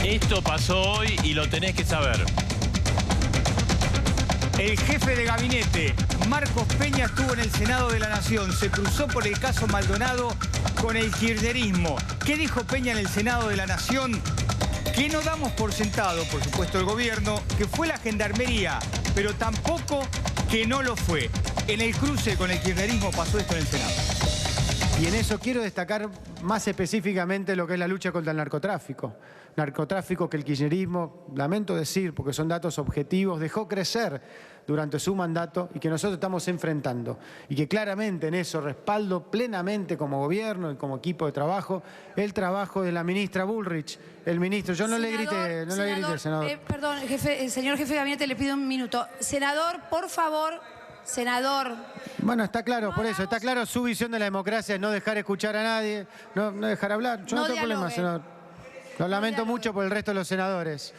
Esto pasó hoy y lo tenés que saber. El jefe de gabinete, Marcos Peña, estuvo en el Senado de la Nación. Se cruzó por el caso Maldonado con el kirchnerismo. ¿Qué dijo Peña en el Senado de la Nación? Que no damos por sentado, por supuesto, el gobierno, que fue la Gendarmería, pero tampoco que no lo fue. En el cruce con el kirchnerismo pasó esto en el Senado. Y en eso quiero destacar más específicamente lo que es la lucha contra el narcotráfico. Narcotráfico que el kirchnerismo, lamento decir, porque son datos objetivos, dejó crecer durante su mandato y que nosotros estamos enfrentando. Y que claramente en eso respaldo plenamente como gobierno y como equipo de trabajo el trabajo de la ministra Bullrich, el ministro. Yo no le grité, senador. Perdón, señor jefe de gabinete, le pido un minuto. Senador, por favor. Senador. Bueno, está claro, por eso, está claro su visión de la democracia, es no dejar escuchar a nadie, no dejar hablar. Yo no tengo problema, senador. Lo lamento mucho por el resto de los senadores.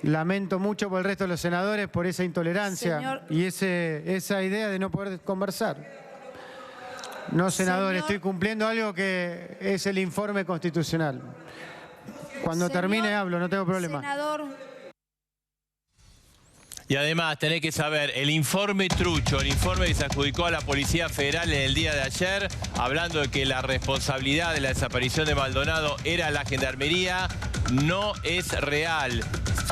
Lamento mucho por el resto de los senadores por esa intolerancia y esa idea de no poder conversar. No, senador, estoy cumpliendo algo que es el informe constitucional. Cuando termine hablo, no tengo problema. Senador. Y además tenés que saber, el informe trucho, el informe que se adjudicó a la Policía Federal en el día de ayer, hablando de que la responsabilidad de la desaparición de Maldonado era la Gendarmería, no es real.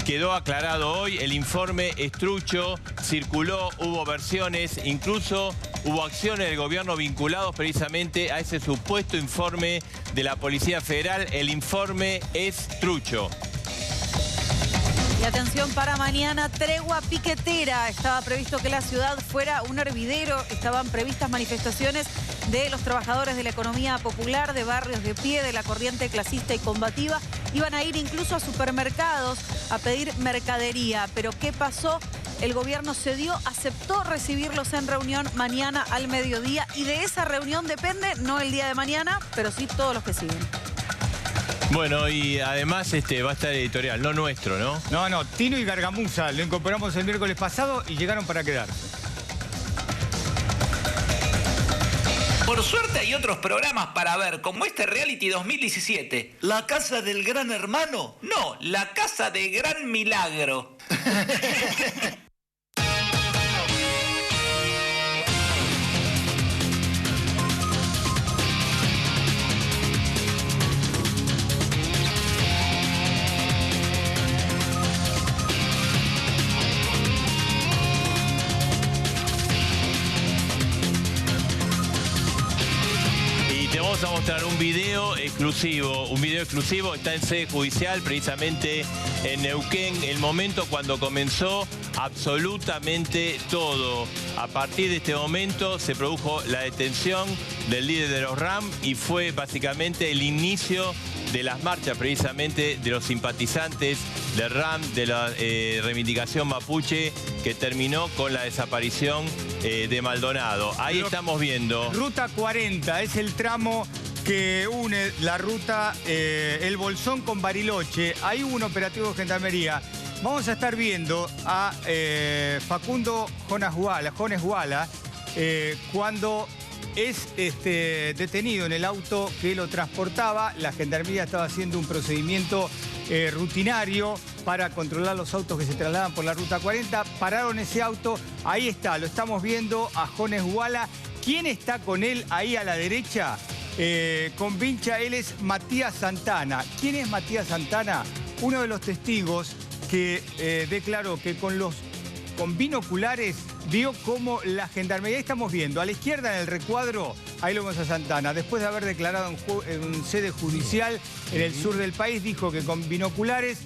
Quedó aclarado hoy, el informe es trucho, circuló, hubo versiones, incluso hubo acciones del gobierno vinculados precisamente a ese supuesto informe de la Policía Federal. El informe es trucho. Y atención para mañana, tregua piquetera. Estaba previsto que la ciudad fuera un hervidero. Estaban previstas manifestaciones de los trabajadores de la economía popular, de barrios de pie, de la corriente clasista y combativa. Iban a ir incluso a supermercados a pedir mercadería. Pero ¿qué pasó? El gobierno cedió, aceptó recibirlos en reunión mañana al mediodía. Y de esa reunión depende, no el día de mañana, pero sí todos los que siguen. Bueno, y además va a estar editorial, no nuestro, ¿no? No, Tino y Gargamusa lo incorporamos el miércoles pasado y llegaron para quedarse. Por suerte hay otros programas para ver, como este Reality 2017. ¿La casa del gran hermano? No, la casa de gran milagro. Vamos a mostrar un video exclusivo, está en sede judicial, precisamente en Neuquén, el momento cuando comenzó absolutamente todo. A partir de este momento se produjo la detención del líder de los RAM y fue básicamente el inicio de las marchas precisamente de los simpatizantes de RAM, de la reivindicación mapuche, que terminó con la desaparición de Maldonado. Ahí estamos viendo. Ruta 40 es el tramo que une la ruta El Bolsón con Bariloche. Ahí hubo un operativo de Gendarmería. Vamos a estar viendo a Facundo Jones Guala, cuando es detenido en el auto que lo transportaba. La Gendarmería estaba haciendo un procedimiento rutinario para controlar los autos que se trasladan por la Ruta 40. Pararon ese auto, ahí está, lo estamos viendo a Jones Guala. ¿Quién está con él ahí a la derecha? Con vincha, él es Matías Santana. ¿Quién es Matías Santana? Uno de los testigos que declaró que con binoculares vio cómo la Gendarmería, ahí estamos viendo, a la izquierda en el recuadro, ahí lo vemos a Santana, después de haber declarado en sede judicial en el sur del país, dijo que con binoculares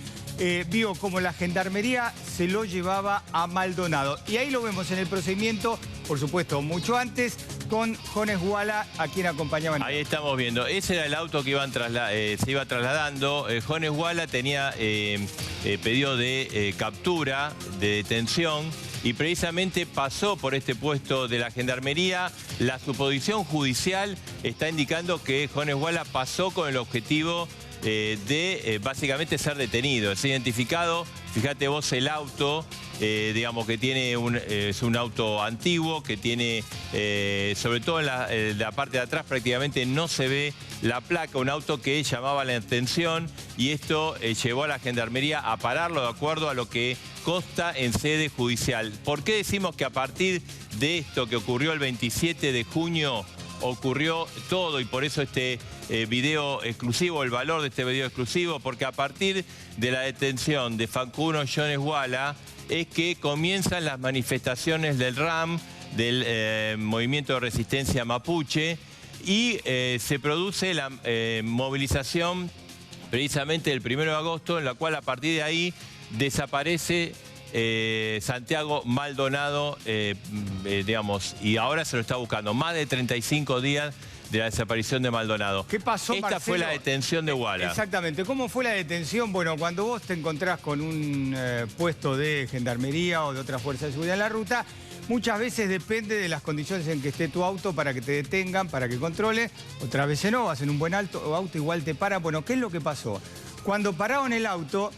vio cómo la Gendarmería se lo llevaba a Maldonado. Y ahí lo vemos en el procedimiento, por supuesto, mucho antes, con Jones Guala, a quien acompañaban. Ahí estamos viendo. Ese era el auto que se iba trasladando. Jones Guala tenía pedido de captura, de detención, y precisamente pasó por este puesto de la Gendarmería. La suposición judicial está indicando que Jones Guala pasó con el objetivo de básicamente ser detenido. Es identificado, fíjate vos el auto, digamos que tiene es un auto antiguo, que tiene, sobre todo en la parte de atrás prácticamente no se ve la placa, un auto que llamaba la atención y esto llevó a la Gendarmería a pararlo de acuerdo a lo que consta en sede judicial. ¿Por qué decimos que a partir de esto que ocurrió el 27 de junio ocurrió todo y por eso este video exclusivo, el valor de este video exclusivo? Porque a partir de la detención de Facundo Jones Wala es que comienzan las manifestaciones del RAM, del Movimiento de Resistencia Mapuche, y se produce la movilización precisamente el 1 de agosto, en la cual a partir de ahí desaparece Santiago Maldonado, digamos, y ahora se lo está buscando. Más de 35 días de la desaparición de Maldonado. ¿Qué pasó, Esta Marcelo? fue la detención de Wala. Exactamente. ¿Cómo fue la detención? Bueno, cuando vos te encontrás con un puesto de gendarmería o de otra fuerza de seguridad en la ruta, muchas veces depende de las condiciones en que esté tu auto para que te detengan, para que controle. Otras veces no, vas en un buen auto igual te para. Bueno, ¿qué es lo que pasó? Cuando pararon el auto,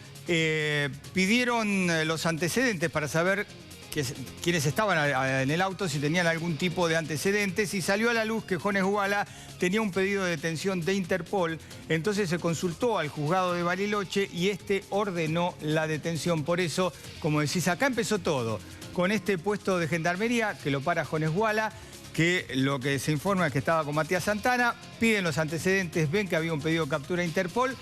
pidieron los antecedentes para saber quiénes estaban en el auto, si tenían algún tipo de antecedentes, y salió a la luz que Jones Wala tenía un pedido de detención de Interpol. Entonces se consultó al juzgado de Bariloche y este ordenó la detención. Por eso, como decís, acá empezó todo, con este puesto de gendarmería que lo para Jones Wala, que lo que se informa es que estaba con Matías Santana, piden los antecedentes, ven que había un pedido de captura de Interpol,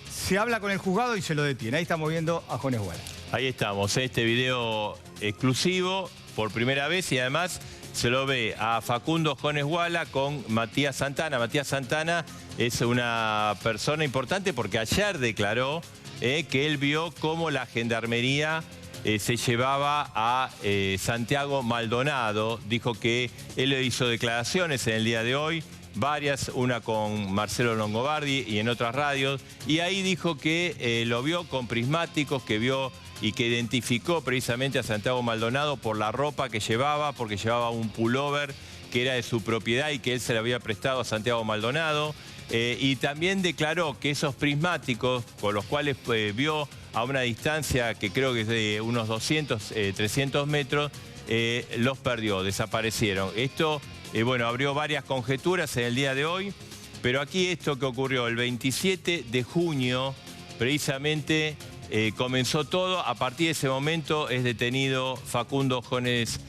se habla con el juzgado y se lo detiene. Ahí estamos viendo a Jones Wala. Ahí estamos, este video exclusivo por primera vez y además se lo ve a Facundo Jones Wala con Matías Santana. Matías Santana es una persona importante porque ayer declaró que él vio cómo la Gendarmería se llevaba a Santiago Maldonado. Dijo que él le hizo declaraciones en el día de hoy, varias, una con Marcelo Longobardi y en otras radios, y ahí dijo que lo vio con prismáticos, que vio y que identificó precisamente a Santiago Maldonado por la ropa que llevaba, porque llevaba un pullover que era de su propiedad y que él se le había prestado a Santiago Maldonado. Y también declaró que esos prismáticos, con los cuales vio a una distancia que creo que es de unos 200, 300 metros, los perdió, desaparecieron. Esto, bueno, abrió varias conjeturas en el día de hoy, pero aquí esto que ocurrió el 27 de junio, precisamente comenzó todo. A partir de ese momento es detenido Facundo Jones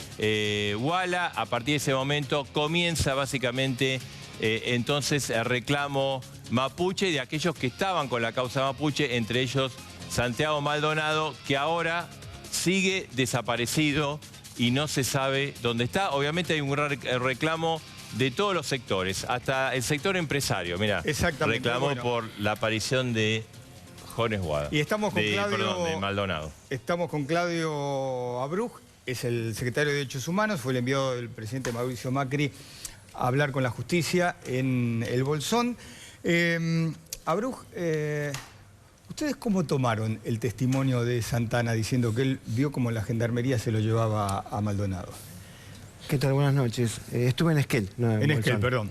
Wala. A partir de ese momento comienza básicamente entonces el reclamo mapuche de aquellos que estaban con la causa mapuche, entre ellos Santiago Maldonado, que ahora sigue desaparecido y no se sabe dónde está. Obviamente hay un reclamo de todos los sectores, hasta el sector empresario, mirá, reclamó por la aparición de Jones Wala. Y estamos con de Maldonado. Estamos con Claudio Abruj, es el secretario de Derechos Humanos, fue el enviado del presidente Mauricio Macri a hablar con la justicia en el Bolsón. Abruj, ¿ustedes cómo tomaron el testimonio de Santana diciendo que él vio cómo la Gendarmería se lo llevaba a Maldonado? ¿Qué tal? Buenas noches. Estuve en Esquel. No, en Esquel, perdón.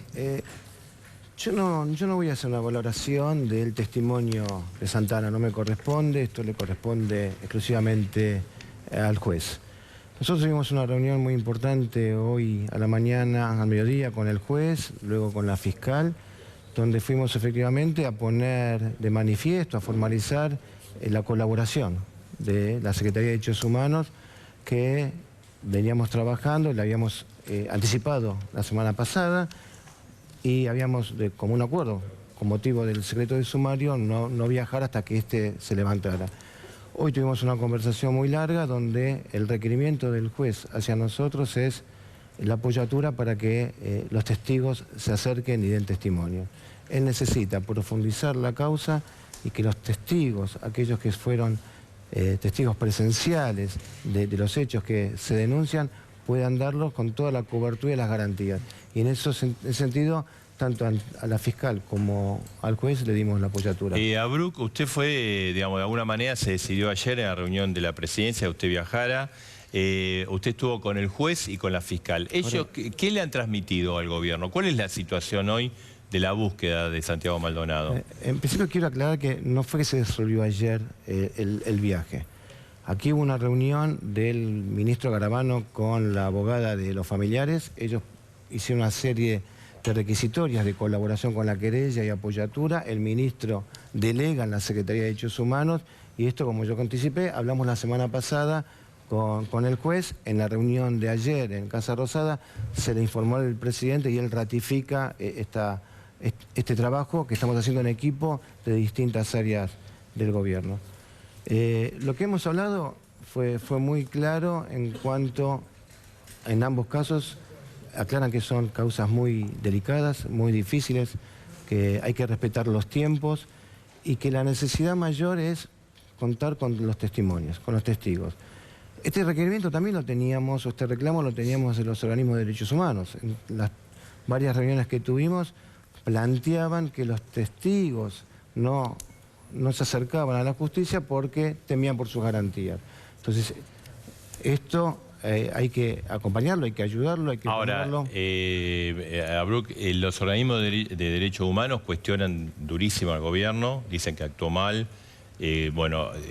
Yo no voy a hacer una valoración del testimonio de Santana, no me corresponde, esto le corresponde exclusivamente al juez. Nosotros tuvimos una reunión muy importante hoy a la mañana, al mediodía, con el juez, luego con la fiscal, donde fuimos efectivamente a poner de manifiesto, a formalizar la colaboración de la Secretaría de Derechos Humanos que veníamos trabajando, la habíamos anticipado la semana pasada y habíamos, de común acuerdo, con motivo del secreto de sumario, no viajar hasta que este se levantara. Hoy tuvimos una conversación muy larga donde el requerimiento del juez hacia nosotros es la apoyatura para que los testigos se acerquen y den testimonio. Él necesita profundizar la causa y que los testigos, aquellos que fueron testigos presenciales de los hechos que se denuncian, puedan darlos con toda la cobertura y las garantías. Y en ese sentido, tanto a la fiscal como al juez le dimos la apoyatura. Abruj, usted fue, digamos, de alguna manera se decidió ayer en la reunión de la presidencia, usted viajara, usted estuvo con el juez y con la fiscal. ¿Ellos qué le han transmitido al gobierno? ¿Cuál es la situación hoy de la búsqueda de Santiago Maldonado. En principio quiero aclarar que no fue que se resolvió ayer el viaje. Aquí hubo una reunión del ministro Garabano con la abogada de los familiares. Ellos hicieron una serie de requisitorias de colaboración con la querella y apoyatura. El ministro delega en la Secretaría de Derechos Humanos y esto, como yo anticipé, hablamos la semana pasada con el juez. En la reunión de ayer en Casa Rosada se le informó al presidente y él ratifica este trabajo que estamos haciendo en equipo de distintas áreas del gobierno. Lo que hemos hablado fue muy claro en cuanto, en ambos casos, aclaran que son causas muy delicadas, muy difíciles, que hay que respetar los tiempos y que la necesidad mayor es contar con los testimonios, con los testigos. Este requerimiento también lo teníamos, o este reclamo lo teníamos en los organismos de derechos humanos. En las varias reuniones que tuvimos planteaban que los testigos no se acercaban a la justicia porque temían por sus garantías. Entonces, esto hay que acompañarlo, hay que ayudarlo, hay que ponerlo. Abruk, los organismos de derechos humanos cuestionan durísimo al gobierno, dicen que actuó mal,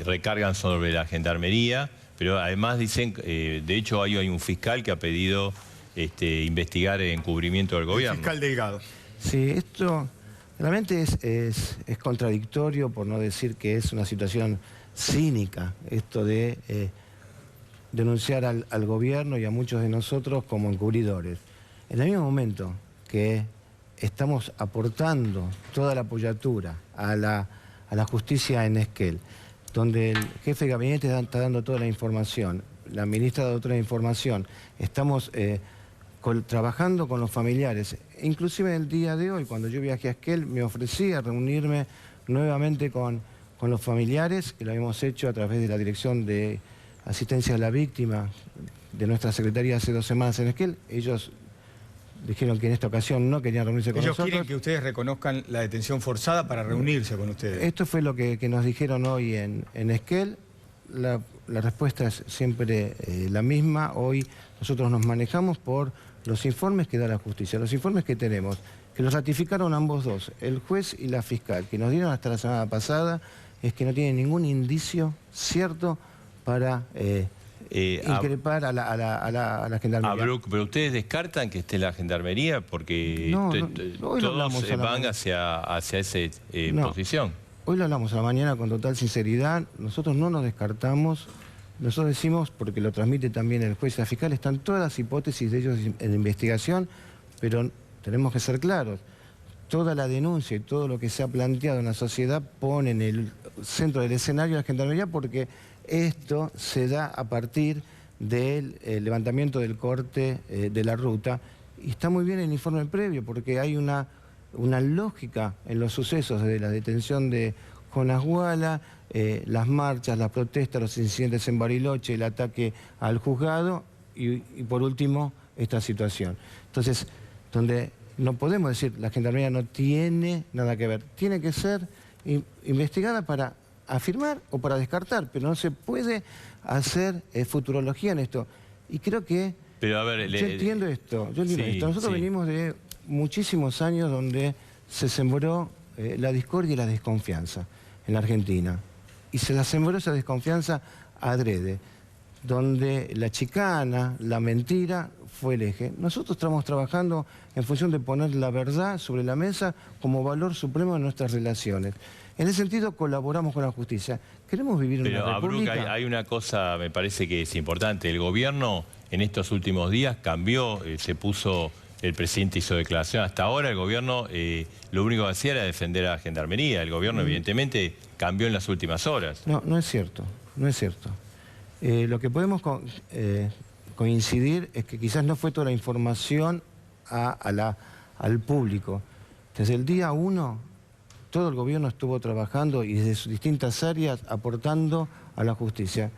recargan sobre la gendarmería, pero además dicen, de hecho hay un fiscal que ha pedido investigar encubrimiento del gobierno. El fiscal Delgado. Sí, esto realmente es contradictorio, por no decir que es una situación cínica, esto de denunciar al gobierno y a muchos de nosotros como encubridores. En el mismo momento que estamos aportando toda la apoyatura a la justicia en Esquel, donde el jefe de gabinete está dando toda la información, la ministra da otra información, estamos trabajando con los familiares. Inclusive el día de hoy, cuando yo viajé a Esquel, me ofrecí a reunirme nuevamente con los familiares, que lo habíamos hecho a través de la Dirección de Asistencia a la Víctima de nuestra Secretaría hace 2 semanas en Esquel. Ellos dijeron que en esta ocasión no querían reunirse con nosotros. Ellos quieren que ustedes reconozcan la detención forzada para reunirse con ustedes. Esto fue lo que nos dijeron hoy en Esquel. La respuesta es siempre la misma. Hoy nosotros nos manejamos por los informes que da la justicia, los informes que tenemos, que los ratificaron ambos dos, el juez y la fiscal, que nos dieron hasta la semana pasada, es que no tienen ningún indicio cierto para increpar a la gendarmería. Abruk, pero ustedes descartan que esté la gendarmería porque todos van hacia esa posición. Hoy lo hablamos a la mañana con total sinceridad, nosotros no nos descartamos, nosotros decimos, porque lo transmite también el juez y la fiscal, están todas las hipótesis de ellos en investigación, pero tenemos que ser claros. Toda la denuncia y todo lo que se ha planteado en la sociedad pone en el centro del escenario la gendarmería porque esto se da a partir del levantamiento del corte de la ruta y está muy bien el informe previo porque hay una lógica en los sucesos de la detención de Jonas Guala, las marchas, las protestas, los incidentes en Bariloche, el ataque al juzgado y por último esta situación. Entonces, donde no podemos decir la gendarmería no tiene nada que ver, tiene que ser investigada para afirmar o para descartar, pero no se puede hacer futurología en esto. Y creo que pero a ver, yo entiendo esto. Nosotros venimos de muchísimos años donde se sembró la discordia y la desconfianza en la Argentina. Y se la sembró esa desconfianza adrede, donde la chicana, la mentira fue el eje. Nosotros estamos trabajando en función de poner la verdad sobre la mesa como valor supremo de nuestras relaciones. En ese sentido colaboramos con la justicia. Queremos vivir en una república. Abruk, hay una cosa, me parece que es importante. El gobierno en estos últimos días cambió, se puso, el presidente hizo declaración. Hasta ahora el gobierno lo único que hacía era defender a la gendarmería. El gobierno evidentemente cambió en las últimas horas. No es cierto, no es cierto. Lo que podemos coincidir es que quizás no fue toda la información al público. Desde el día 1, todo el gobierno estuvo trabajando y desde sus distintas áreas aportando a la justicia.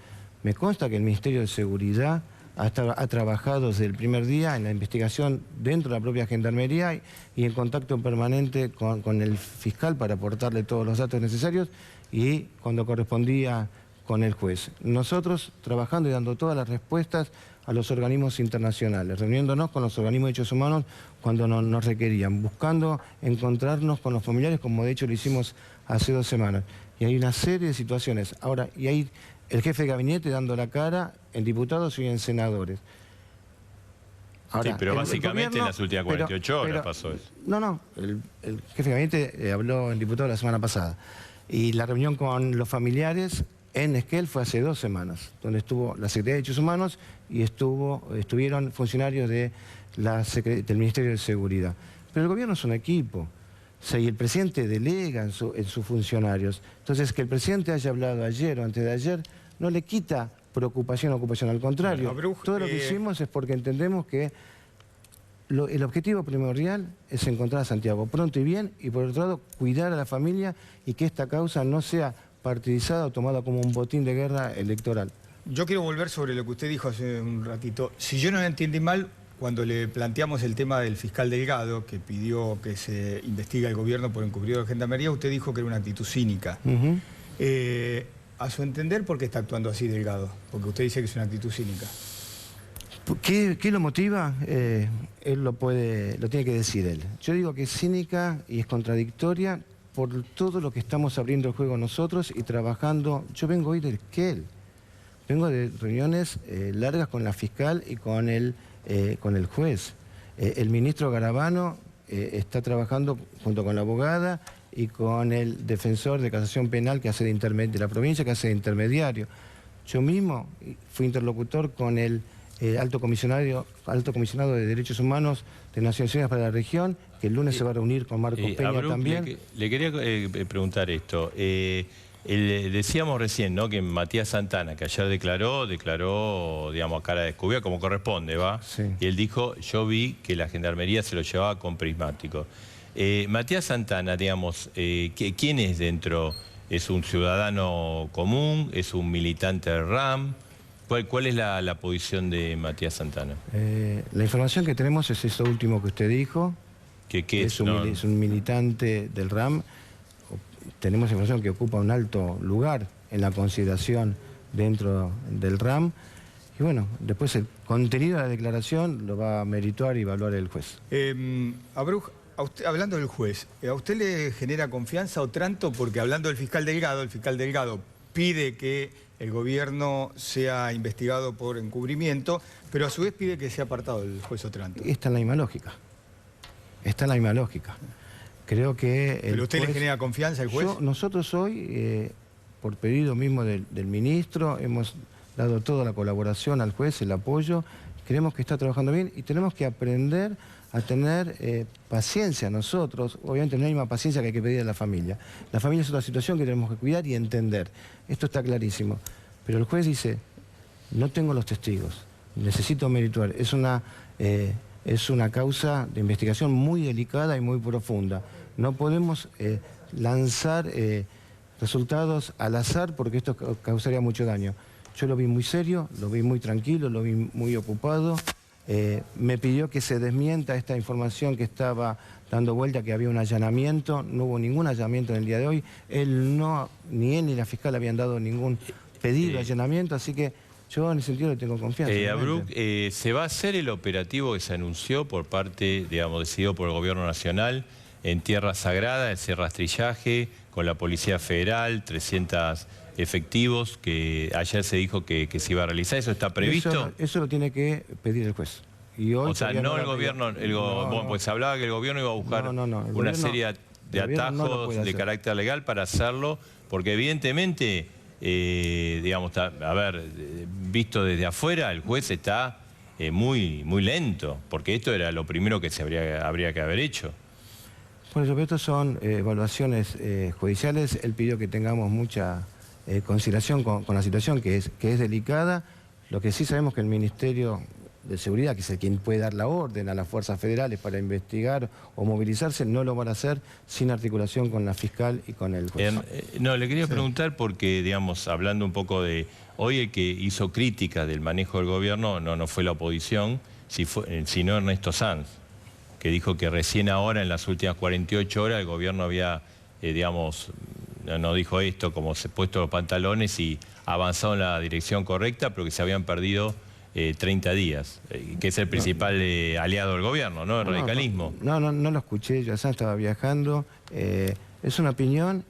Me consta que el Ministerio de Seguridad ha trabajado desde el primer día en la investigación dentro de la propia Gendarmería y en contacto permanente con el fiscal para aportarle todos los datos necesarios y cuando correspondía con el juez. Nosotros trabajando y dando todas las respuestas a los organismos internacionales, reuniéndonos con los organismos de derechos humanos cuando nos requerían, buscando encontrarnos con los familiares, como de hecho lo hicimos hace 2 semanas. Y hay una serie de situaciones. Ahora, y hay el jefe de gabinete dando la cara en diputados y en senadores. Ahora, sí, pero básicamente en las últimas 48 horas pasó eso. No, el jefe de gabinete habló en diputado la semana pasada. Y la reunión con los familiares en Esquel fue hace 2 semanas, donde estuvo la Secretaría de Derechos Humanos y estuvieron funcionarios del Ministerio de Seguridad. Pero el gobierno es un equipo. Y el presidente delega en sus funcionarios. Entonces, que el presidente haya hablado ayer o antes de ayer no le quita preocupación o ocupación. Al contrario, todo lo que hicimos es porque entendemos que el objetivo primordial es encontrar a Santiago pronto y bien, y por otro lado, cuidar a la familia y que esta causa no sea partidizada o tomada como un botín de guerra electoral. Yo quiero volver sobre lo que usted dijo hace un ratito. Si yo no entendí mal, cuando le planteamos el tema del fiscal Delgado, que pidió que se investigue al gobierno por encubierto de gendarmería, usted dijo que era una actitud cínica. A su entender, ¿por qué está actuando así Delgado? Porque usted dice que es una actitud cínica. ¿Qué lo motiva? Él lo tiene que decir él. Yo digo que es cínica y es contradictoria por todo lo que estamos abriendo el juego nosotros y trabajando. Yo vengo hoy del Esquel. Vengo de reuniones largas con la fiscal y con el juez. El ministro Garabano está trabajando junto con la abogada y con el defensor de casación penal que hace de la provincia, que hace de intermediario. Yo mismo fui interlocutor con el alto comisionado de Derechos Humanos de Naciones Unidas para la región, que el lunes se va a reunir con Marcos Peña también. Le quería preguntar esto. Decíamos recién, ¿no?, que Matías Santana, que ayer declaró, digamos, a cara descubierta, como corresponde, ¿va? Sí. Y él dijo, yo vi que la gendarmería se lo llevaba con prismático. Matías Santana, digamos, ¿quién es dentro? ¿Es un ciudadano común? ¿Es un militante del RAM? ¿Cuál es la posición de Matías Santana? La información que tenemos es eso último que usted dijo. ¿Qué es un militante del RAM. Tenemos información que ocupa un alto lugar en la consideración dentro del RAM. Y bueno, después el contenido de la declaración lo va a merituar y evaluar el juez. Abruj, hablando del juez, ¿a usted le genera confianza o tranto? Porque hablando del fiscal Delgado pide que el gobierno sea investigado por encubrimiento, pero a su vez pide que sea apartado el juez Otranto. Está en la misma lógica. Creo que... ¿Pero usted le genera confianza al juez? Nosotros hoy, por pedido mismo del ministro, hemos dado toda la colaboración al juez, el apoyo. Creemos que está trabajando bien y tenemos que aprender a tener paciencia nosotros, obviamente no hay más paciencia que hay que pedir a la familia. La familia es otra situación que tenemos que cuidar y entender. Esto está clarísimo. Pero el juez dice, no tengo los testigos, necesito merituar. Es una causa de investigación muy delicada y muy profunda. No podemos lanzar resultados al azar porque esto causaría mucho daño. Yo lo vi muy serio, lo vi muy tranquilo, lo vi muy ocupado. Me pidió que se desmienta esta información que estaba dando vuelta, que había un allanamiento. No hubo ningún allanamiento en el día de hoy. Ni él ni la fiscal habían dado ningún pedido de allanamiento, así que yo en ese sentido le tengo confianza. Abruj, ¿se va a hacer el operativo que se anunció por parte, digamos, decidido por el Gobierno Nacional en Tierra Sagrada, ese rastrillaje con la Policía Federal, 300 efectivos, que ayer se dijo que se iba a realizar? ¿Eso está previsto? Eso lo tiene que pedir el juez. Y hoy o sea, no el gobierno, pues se hablaba que el gobierno iba a buscar una serie de atajos de carácter legal para hacerlo, porque evidentemente, digamos, visto desde afuera, el juez está muy lento, porque esto era lo primero que habría que haber hecho. Por eso, estos son evaluaciones judiciales. Él pidió que tengamos mucha consideración con la situación, que es delicada. Lo que sí sabemos que el Ministerio de Seguridad, que es el quien puede dar la orden a las fuerzas federales para investigar o movilizarse, no lo van a hacer sin articulación con la fiscal y con el juez. No, le quería preguntar porque, digamos, hablando un poco de... Hoy el que hizo crítica del manejo del gobierno no fue la oposición, sino Ernesto Sanz, que dijo que recién ahora, en las últimas 48 horas, el gobierno había, digamos, no dijo esto, como se puesto los pantalones y avanzado en la dirección correcta, pero que se habían perdido 30 días, que es el principal aliado del gobierno, ¿no? El radicalismo. No lo escuché, yo estaba viajando. Es una opinión,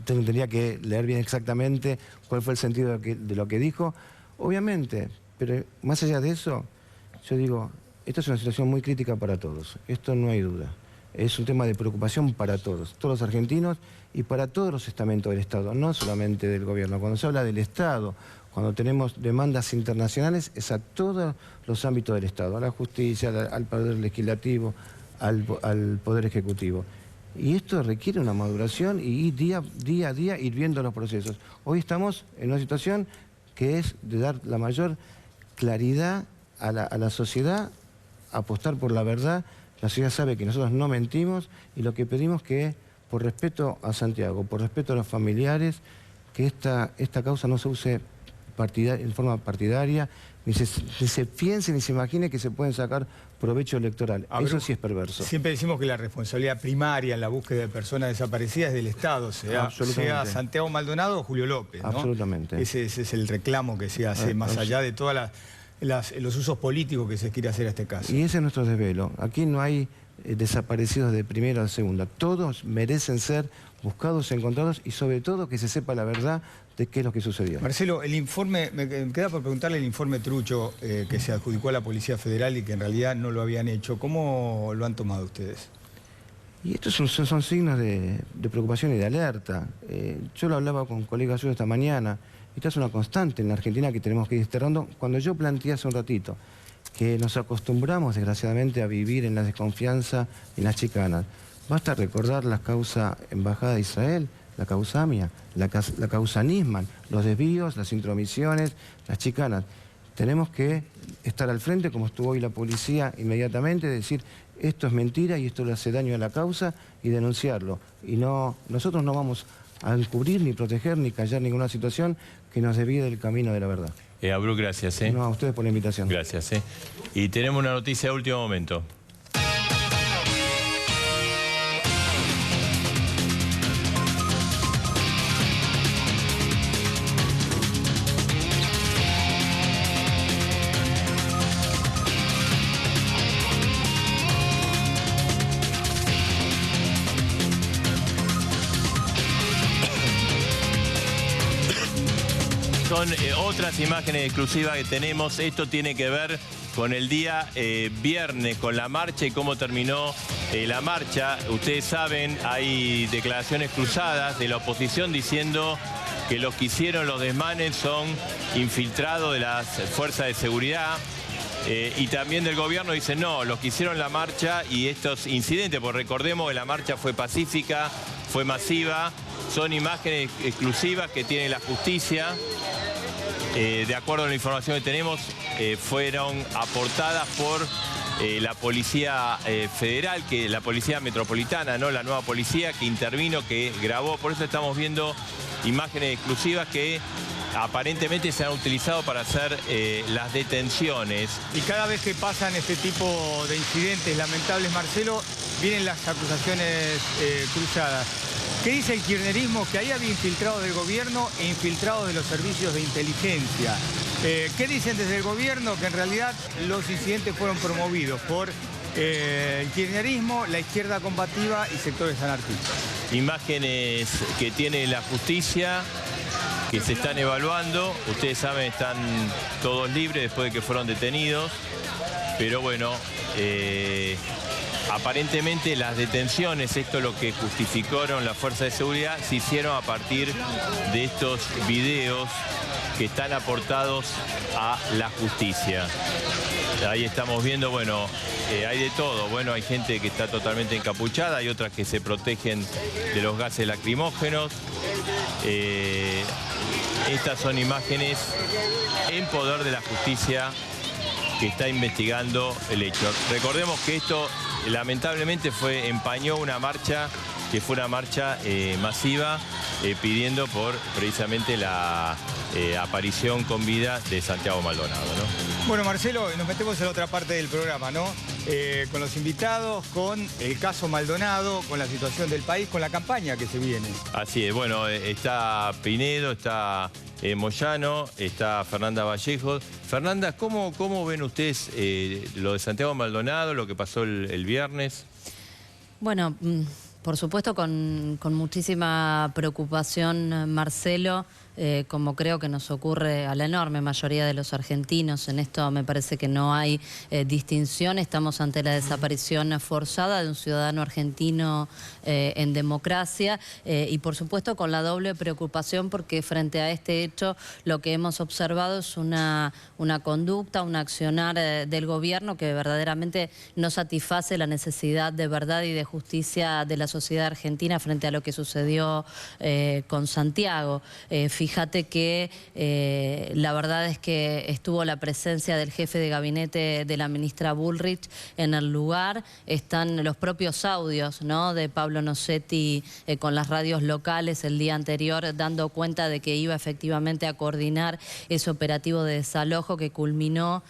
tendría que leer bien exactamente cuál fue el sentido de lo que dijo. Obviamente, pero más allá de eso, yo digo, esto es una situación muy crítica para todos, esto no hay duda. Es un tema de preocupación para todos los argentinos y para todos los estamentos del Estado, no solamente del gobierno. Cuando se habla del Estado, cuando tenemos demandas internacionales, es a todos los ámbitos del Estado, a la justicia, al poder legislativo, al poder ejecutivo. Y esto requiere una maduración y día a día ir viendo los procesos. Hoy estamos en una situación que es de dar la mayor claridad a la sociedad, apostar por la verdad. La sociedad sabe que nosotros no mentimos y lo que pedimos que, por respeto a Santiago, por respeto a los familiares, que esta causa no se use en forma partidaria, ni se piense ni se imagine que se pueden sacar provecho electoral. Eso sí es perverso. Siempre decimos que la responsabilidad primaria en la búsqueda de personas desaparecidas es del Estado, sea Santiago Maldonado o Julio López, ¿no? Absolutamente. Ese es el reclamo que se hace, más allá de todos los usos políticos que se quiere hacer a este caso. Y ese es nuestro desvelo. Aquí no hay desaparecidos de primera o de segunda. Todos merecen ser buscados, encontrados y sobre todo que se sepa la verdad de qué es lo que sucedió. Marcelo, el informe, me queda por preguntarle el informe trucho que se adjudicó a la Policía Federal y que en realidad no lo habían hecho. ¿Cómo lo han tomado ustedes? Y estos son signos de preocupación y de alerta. Yo lo hablaba con colegas suyos esta mañana. Esta es una constante en la Argentina que tenemos que ir desterrando. Cuando yo planteé hace un ratito que nos acostumbramos desgraciadamente a vivir en la desconfianza y en las chicanas, basta recordar la causa Embajada de Israel, la causa AMIA, la causa Nisman, los desvíos, las intromisiones, las chicanas. Tenemos que estar al frente, como estuvo hoy la policía, inmediatamente, decir esto es mentira y esto le hace daño a la causa y denunciarlo. Y nosotros no vamos a encubrir, ni proteger, ni callar ninguna situación que nos desvíe del camino de la verdad. Abreu, gracias. No, a ustedes por la invitación. Gracias. Y tenemos una noticia de último momento. Son otras imágenes exclusivas que tenemos. Esto tiene que ver con el día viernes, con la marcha y cómo terminó la marcha. Ustedes saben, hay declaraciones cruzadas de la oposición diciendo que los que hicieron los desmanes son infiltrados de las fuerzas de seguridad. Y también del gobierno dicen no, los que hicieron la marcha y estos incidentes, porque recordemos que la marcha fue pacífica, fue masiva, son imágenes exclusivas que tiene la justicia. De acuerdo a la información que tenemos, fueron aportadas por la Policía Federal, la Policía Metropolitana, ¿no? La nueva policía que intervino, que grabó. Por eso estamos viendo imágenes exclusivas que aparentemente se han utilizado para hacer las detenciones. Y cada vez que pasan este tipo de incidentes lamentables, Marcelo, vienen las acusaciones cruzadas. ¿Qué dice el kirchnerismo? Que ahí había infiltrados del gobierno e infiltrados de los servicios de inteligencia. ¿Qué dicen desde el gobierno? Que en realidad los incidentes fueron promovidos por el kirchnerismo, la izquierda combativa y sectores anarquistas. Imágenes que tiene la justicia, que se están evaluando. Ustedes saben, están todos libres después de que fueron detenidos. Pero bueno, aparentemente las detenciones, esto es lo que justificaron las fuerzas de seguridad, se hicieron a partir de estos videos que están aportados a la justicia. Ahí estamos viendo, bueno, hay de todo. Bueno, hay gente que está totalmente encapuchada, hay otras que se protegen de los gases lacrimógenos. Estas son imágenes en poder de la justicia que está investigando el hecho. Recordemos que esto lamentablemente empañó una marcha que fue una marcha masiva pidiendo por precisamente la aparición con vida de Santiago Maldonado, ¿no? Bueno, Marcelo, nos metemos en la otra parte del programa, ¿no? con los invitados, con el caso Maldonado, con la situación del país, con la campaña que se viene. Así es, bueno, está Pinedo, está Moyano, está Fernanda Vallejos. Fernanda, ¿cómo ven ustedes lo de Santiago Maldonado, lo que pasó el viernes? Bueno, por supuesto con muchísima preocupación, Marcelo, como creo que nos ocurre a la enorme mayoría de los argentinos. En esto me parece que no hay distinción. Estamos ante la desaparición forzada de un ciudadano argentino en democracia y por supuesto con la doble preocupación porque frente a este hecho lo que hemos observado es una conducta, un accionar del gobierno que verdaderamente no satisface la necesidad de verdad y de justicia de la sociedad argentina frente a lo que sucedió con Santiago. Fíjate que la verdad es que estuvo la presencia del jefe de gabinete de la ministra Bullrich en el lugar. Están los propios audios, ¿no?, de Pablo Nocetti con las radios locales el día anterior dando cuenta de que iba efectivamente a coordinar ese operativo de desalojo que culminó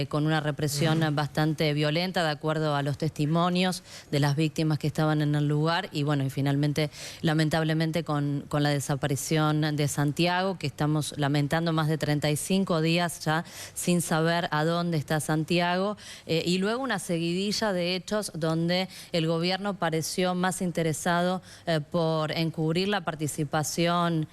con una represión bastante violenta de acuerdo a los testimonios de las víctimas que estaban en el lugar y bueno, y finalmente lamentablemente con la desaparición de Santiago, que estamos lamentando más de 35 días ya sin saber a dónde está Santiago, y luego una seguidilla de hechos donde el gobierno pareció más interesado por encubrir la participación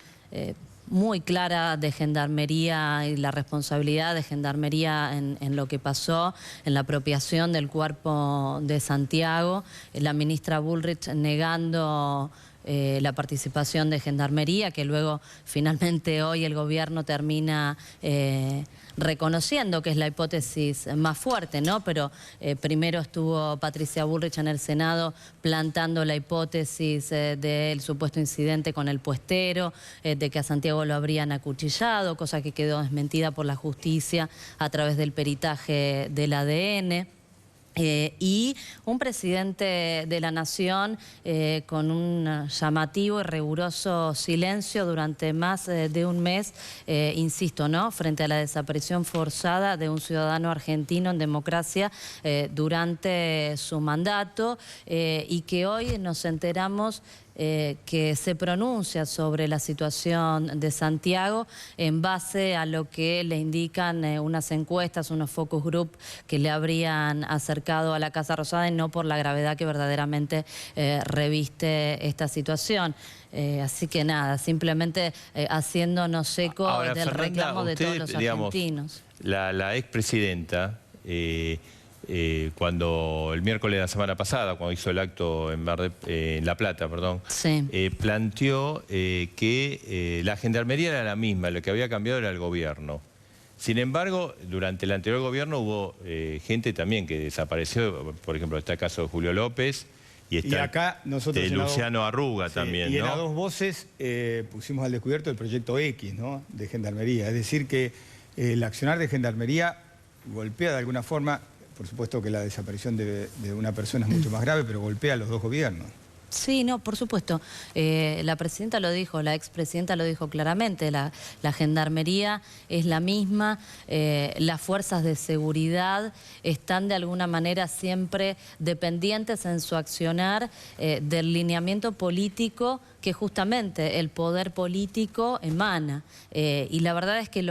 muy clara de Gendarmería y la responsabilidad de Gendarmería en lo que pasó, en la apropiación del cuerpo de Santiago, la ministra Bullrich negando la participación de Gendarmería, que luego finalmente hoy el gobierno termina reconociendo que es la hipótesis más fuerte, ¿no? Pero primero estuvo Patricia Bullrich en el Senado plantando la hipótesis del supuesto incidente con el puestero, de que a Santiago lo habrían acuchillado, cosa que quedó desmentida por la justicia a través del peritaje del ADN. Y un presidente de la Nación con un llamativo y riguroso silencio durante más de un mes, insisto, ¿no?, frente a la desaparición forzada de un ciudadano argentino en democracia durante su mandato y que hoy nos enteramos que se pronuncia sobre la situación de Santiago en base a lo que le indican unas encuestas, unos focus group que le habrían acercado a la Casa Rosada y no por la gravedad que verdaderamente reviste esta situación. Así que nada, simplemente haciéndonos eco Ahora, del Fernanda, reclamo de usted, todos los argentinos. La expresidenta, cuando el miércoles de la semana pasada, cuando hizo el acto en La Plata, perdón, Sí. planteó que la Gendarmería era la misma, lo que había cambiado era el gobierno. Sin embargo, durante el anterior gobierno hubo gente también que desapareció, por ejemplo, está el caso de Julio López y está acá nosotros de Luciano Arruga también, y en ¿no? las dos voces pusimos al descubierto el proyecto X, ¿no?, de Gendarmería. Es decir que el accionar de Gendarmería golpea de alguna forma. Por supuesto que la desaparición de una persona es mucho más grave, pero golpea a los dos gobiernos. Sí, no, por supuesto. La presidenta lo dijo, la expresidenta lo dijo claramente, la Gendarmería es la misma, las fuerzas de seguridad están de alguna manera siempre dependientes en su accionar del lineamiento político que justamente el poder político emana. Y la verdad es que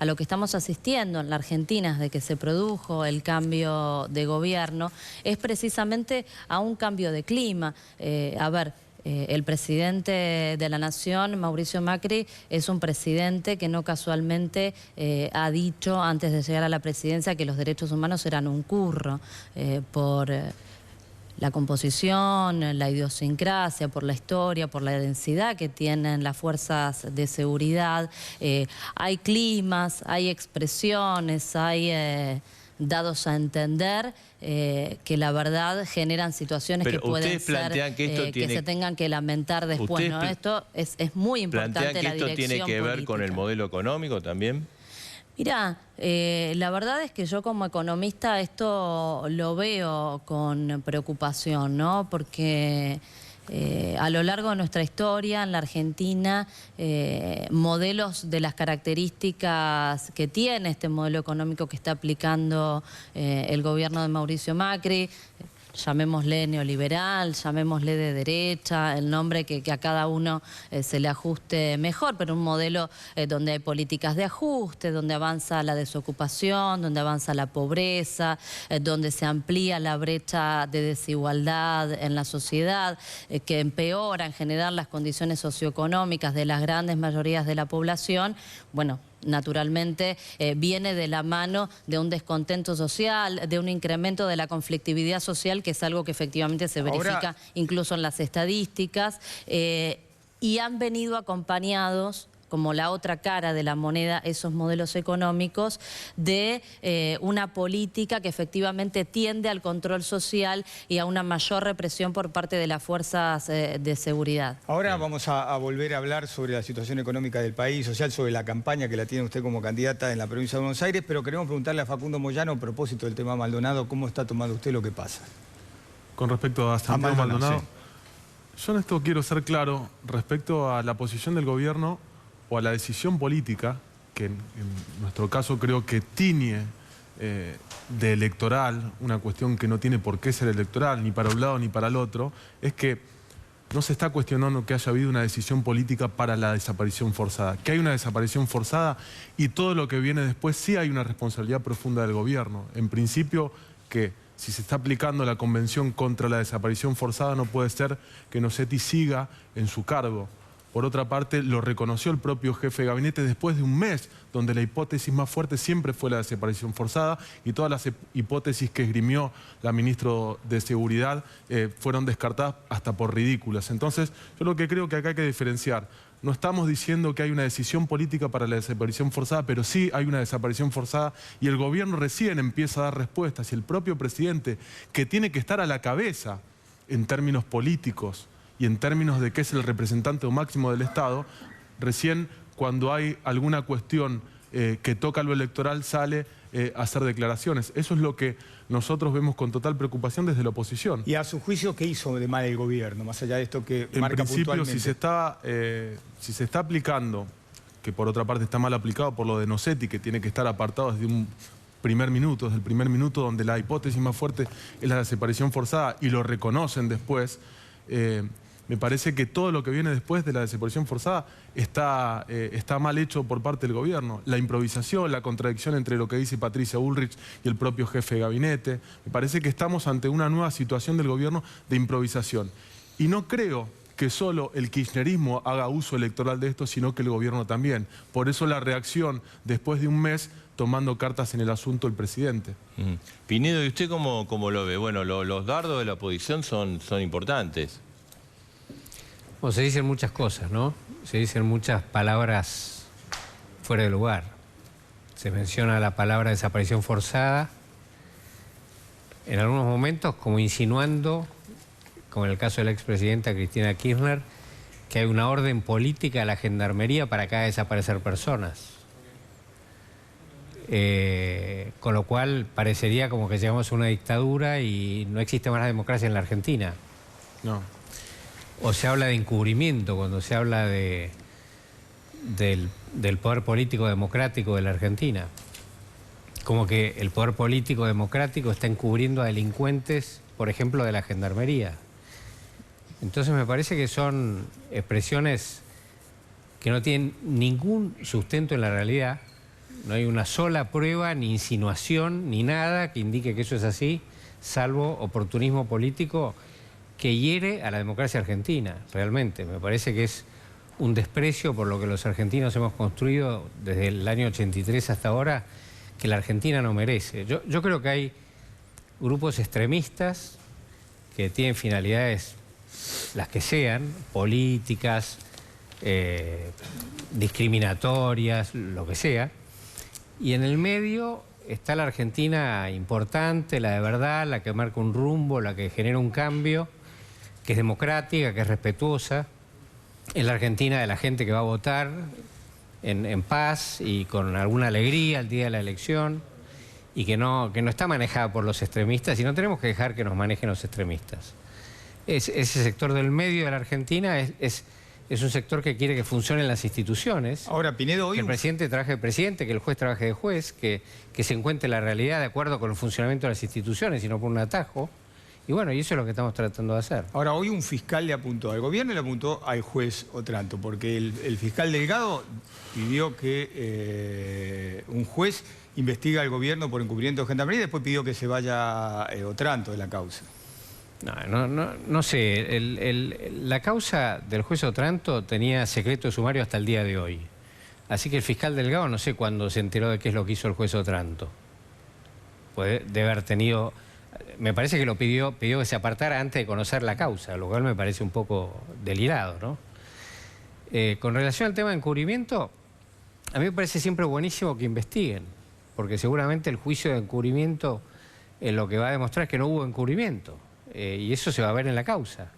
a lo que estamos asistiendo en la Argentina desde que se produjo el cambio de gobierno es precisamente a un cambio de clima. El presidente de la Nación, Mauricio Macri, es un presidente que no casualmente ha dicho antes de llegar a la presidencia que los derechos humanos eran un curro por la composición, la idiosincrasia, por la historia, por la densidad que tienen las fuerzas de seguridad. Hay climas, hay expresiones, hay dados a entender que la verdad generan situaciones Pero que pueden ser que se tengan que lamentar después, ¿no? Esto es muy importante. ¿Plantean que esto tiene que ver con el modelo económico también? Mirá, la verdad es que yo como economista esto lo veo con preocupación, ¿no? Porque a lo largo de nuestra historia en la Argentina, modelos de las características que tiene este modelo económico que está aplicando el gobierno de Mauricio Macri. Llamémosle neoliberal, llamémosle de derecha, el nombre que a cada uno se le ajuste mejor, pero un modelo donde hay políticas de ajuste, donde avanza la desocupación, donde avanza la pobreza, donde se amplía la brecha de desigualdad en la sociedad, que empeora en general las condiciones socioeconómicas de las grandes mayorías de la población. Bueno, naturalmente viene de la mano de un descontento social, de un incremento de la conflictividad social, que es algo que efectivamente se verifica incluso en las estadísticas, y han venido acompañados, como la otra cara de la moneda, esos modelos económicos, de una política que efectivamente tiende al control social y a una mayor represión por parte de las fuerzas de seguridad. Ahora vamos a volver a hablar sobre la situación económica del país, social, sobre la campaña que la tiene usted como candidata en la provincia de Buenos Aires, pero queremos preguntarle a Facundo Moyano, a propósito del tema Maldonado, ¿cómo está tomando usted lo que pasa? Con respecto a Santiago Maldonado, sí. Yo en esto quiero ser claro respecto a la posición del gobierno o a la decisión política, que en nuestro caso creo que tiñe de electoral, una cuestión que no tiene por qué ser electoral, ni para un lado ni para el otro, es que no se está cuestionando que haya habido una decisión política para la desaparición forzada. Que hay una desaparición forzada y todo lo que viene después sí hay una responsabilidad profunda del gobierno. En principio, que si se está aplicando la Convención contra la Desaparición Forzada, no puede ser que Nocetti siga en su cargo. Por otra parte, lo reconoció el propio jefe de gabinete después de un mes, donde la hipótesis más fuerte siempre fue la desaparición forzada y todas las hipótesis que esgrimió la ministra de Seguridad fueron descartadas hasta por ridículas. Entonces, yo lo que creo que acá hay que diferenciar. No estamos diciendo que hay una decisión política para la desaparición forzada, pero sí hay una desaparición forzada y el gobierno recién empieza a dar respuestas y el propio presidente, que tiene que estar a la cabeza en términos políticos y en términos de que es el representante máximo del Estado, recién cuando hay alguna cuestión que toca lo electoral sale a hacer declaraciones. Eso es lo que nosotros vemos con total preocupación desde la oposición. ¿Y a su juicio qué hizo de mal el gobierno, más allá de esto que en marca principio, puntualmente? si se está aplicando, que por otra parte está mal aplicado por lo de Nocetti, que tiene que estar apartado desde un primer minuto, desde el primer minuto donde la hipótesis más fuerte es la desaparición forzada y lo reconocen después, me parece que todo lo que viene después de la desaparición forzada está mal hecho por parte del gobierno. La improvisación, la contradicción entre lo que dice Patricia Bullrich y el propio jefe de gabinete. Me parece que estamos ante una nueva situación del gobierno de improvisación. Y no creo que solo el kirchnerismo haga uso electoral de esto, sino que el gobierno también. Por eso la reacción después de un mes tomando cartas en el asunto el presidente. Pinedo, ¿y usted cómo lo ve? Bueno, los dardos de la oposición son importantes. Bueno, se dicen muchas cosas, ¿no? Se dicen muchas palabras fuera de lugar. Se menciona la palabra desaparición forzada, en algunos momentos como insinuando, como en el caso de la expresidenta Cristina Kirchner, que hay una orden política de la gendarmería para que haga desaparecer personas. Con lo cual parecería como que llegamos a una dictadura y no existe más la democracia en la Argentina. No. O se habla de encubrimiento cuando se habla del poder político democrático de la Argentina. Como que el poder político democrático está encubriendo a delincuentes, por ejemplo, de la gendarmería. Entonces me parece que son expresiones que no tienen ningún sustento en la realidad. No hay una sola prueba, ni insinuación, ni nada que indique que eso es así, salvo oportunismo político que hiere a la democracia argentina, realmente. Me parece que es un desprecio por lo que los argentinos hemos construido desde el año 83 hasta ahora, que la Argentina no merece. Yo creo que hay grupos extremistas que tienen finalidades, las que sean, políticas, discriminatorias, lo que sea, y en el medio está la Argentina importante, la de verdad, la que marca un rumbo, la que genera un cambio, que es democrática, que es respetuosa. Es la Argentina de la gente que va a votar en paz y con alguna alegría el día de la elección, y que no está manejada por los extremistas, y no tenemos que dejar que nos manejen los extremistas. ese sector del medio de la Argentina es un sector que quiere que funcionen las instituciones. Ahora, Pinedo, hoy que el presidente trabaje de presidente, que el juez trabaje de juez, que se encuentre la realidad de acuerdo con el funcionamiento de las instituciones y no por un atajo. Y bueno, y eso es lo que estamos tratando de hacer. Ahora, hoy un fiscal le apuntó al gobierno y le apuntó al juez Otranto, porque el fiscal Delgado pidió que un juez investigue al gobierno por encubrimiento de gendarmería y después pidió que se vaya Otranto de la causa. No sé, la causa del juez Otranto tenía secreto de sumario hasta el día de hoy. Así que el fiscal Delgado no sé cuándo se enteró de qué es lo que hizo el juez Otranto. Debe haber tenido... Me parece que lo pidió que se apartara antes de conocer la causa, lo cual me parece un poco delirado, ¿no? Con relación al tema de encubrimiento, a mí me parece siempre buenísimo que investiguen, porque seguramente el juicio de encubrimiento lo que va a demostrar es que no hubo encubrimiento, y eso se va a ver en la causa.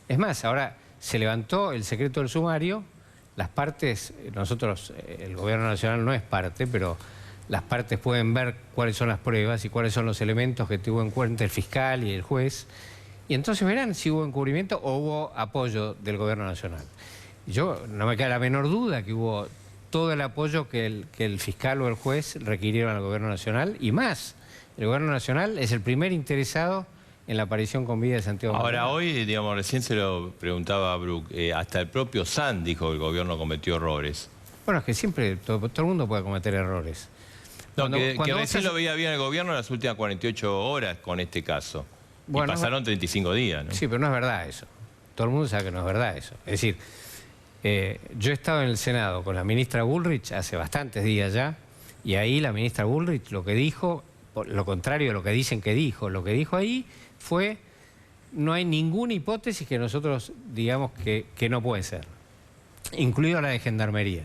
Es más, ahora se levantó el secreto del sumario, las partes, nosotros, el gobierno nacional no es parte, pero... las partes pueden ver cuáles son las pruebas y cuáles son los elementos que tuvo en cuenta el fiscal y el juez. Y entonces verán si hubo encubrimiento o hubo apoyo del gobierno nacional. Yo no me queda la menor duda que hubo todo el apoyo que el fiscal o el juez requirieron al gobierno nacional y más. El gobierno nacional es el primer interesado en la aparición con vida de Santiago Ahora, Maldonado. hoy, digamos, recién se lo preguntaba a Bruc, hasta el propio SAN dijo que el gobierno cometió errores. Bueno, es que siempre todo el mundo puede cometer errores. No, que recién lo veía bien el gobierno en las últimas 48 horas con este caso. Bueno, y pasaron 35 días, ¿no? Sí, pero no es verdad eso. Todo el mundo sabe que no es verdad eso. Es decir, yo he estado en el Senado con la ministra Bullrich hace bastantes días ya, y ahí la ministra Bullrich lo que dijo, lo contrario de lo que dicen que dijo, lo que dijo ahí fue, no hay ninguna hipótesis que nosotros digamos que no puede ser, incluido la de Gendarmería.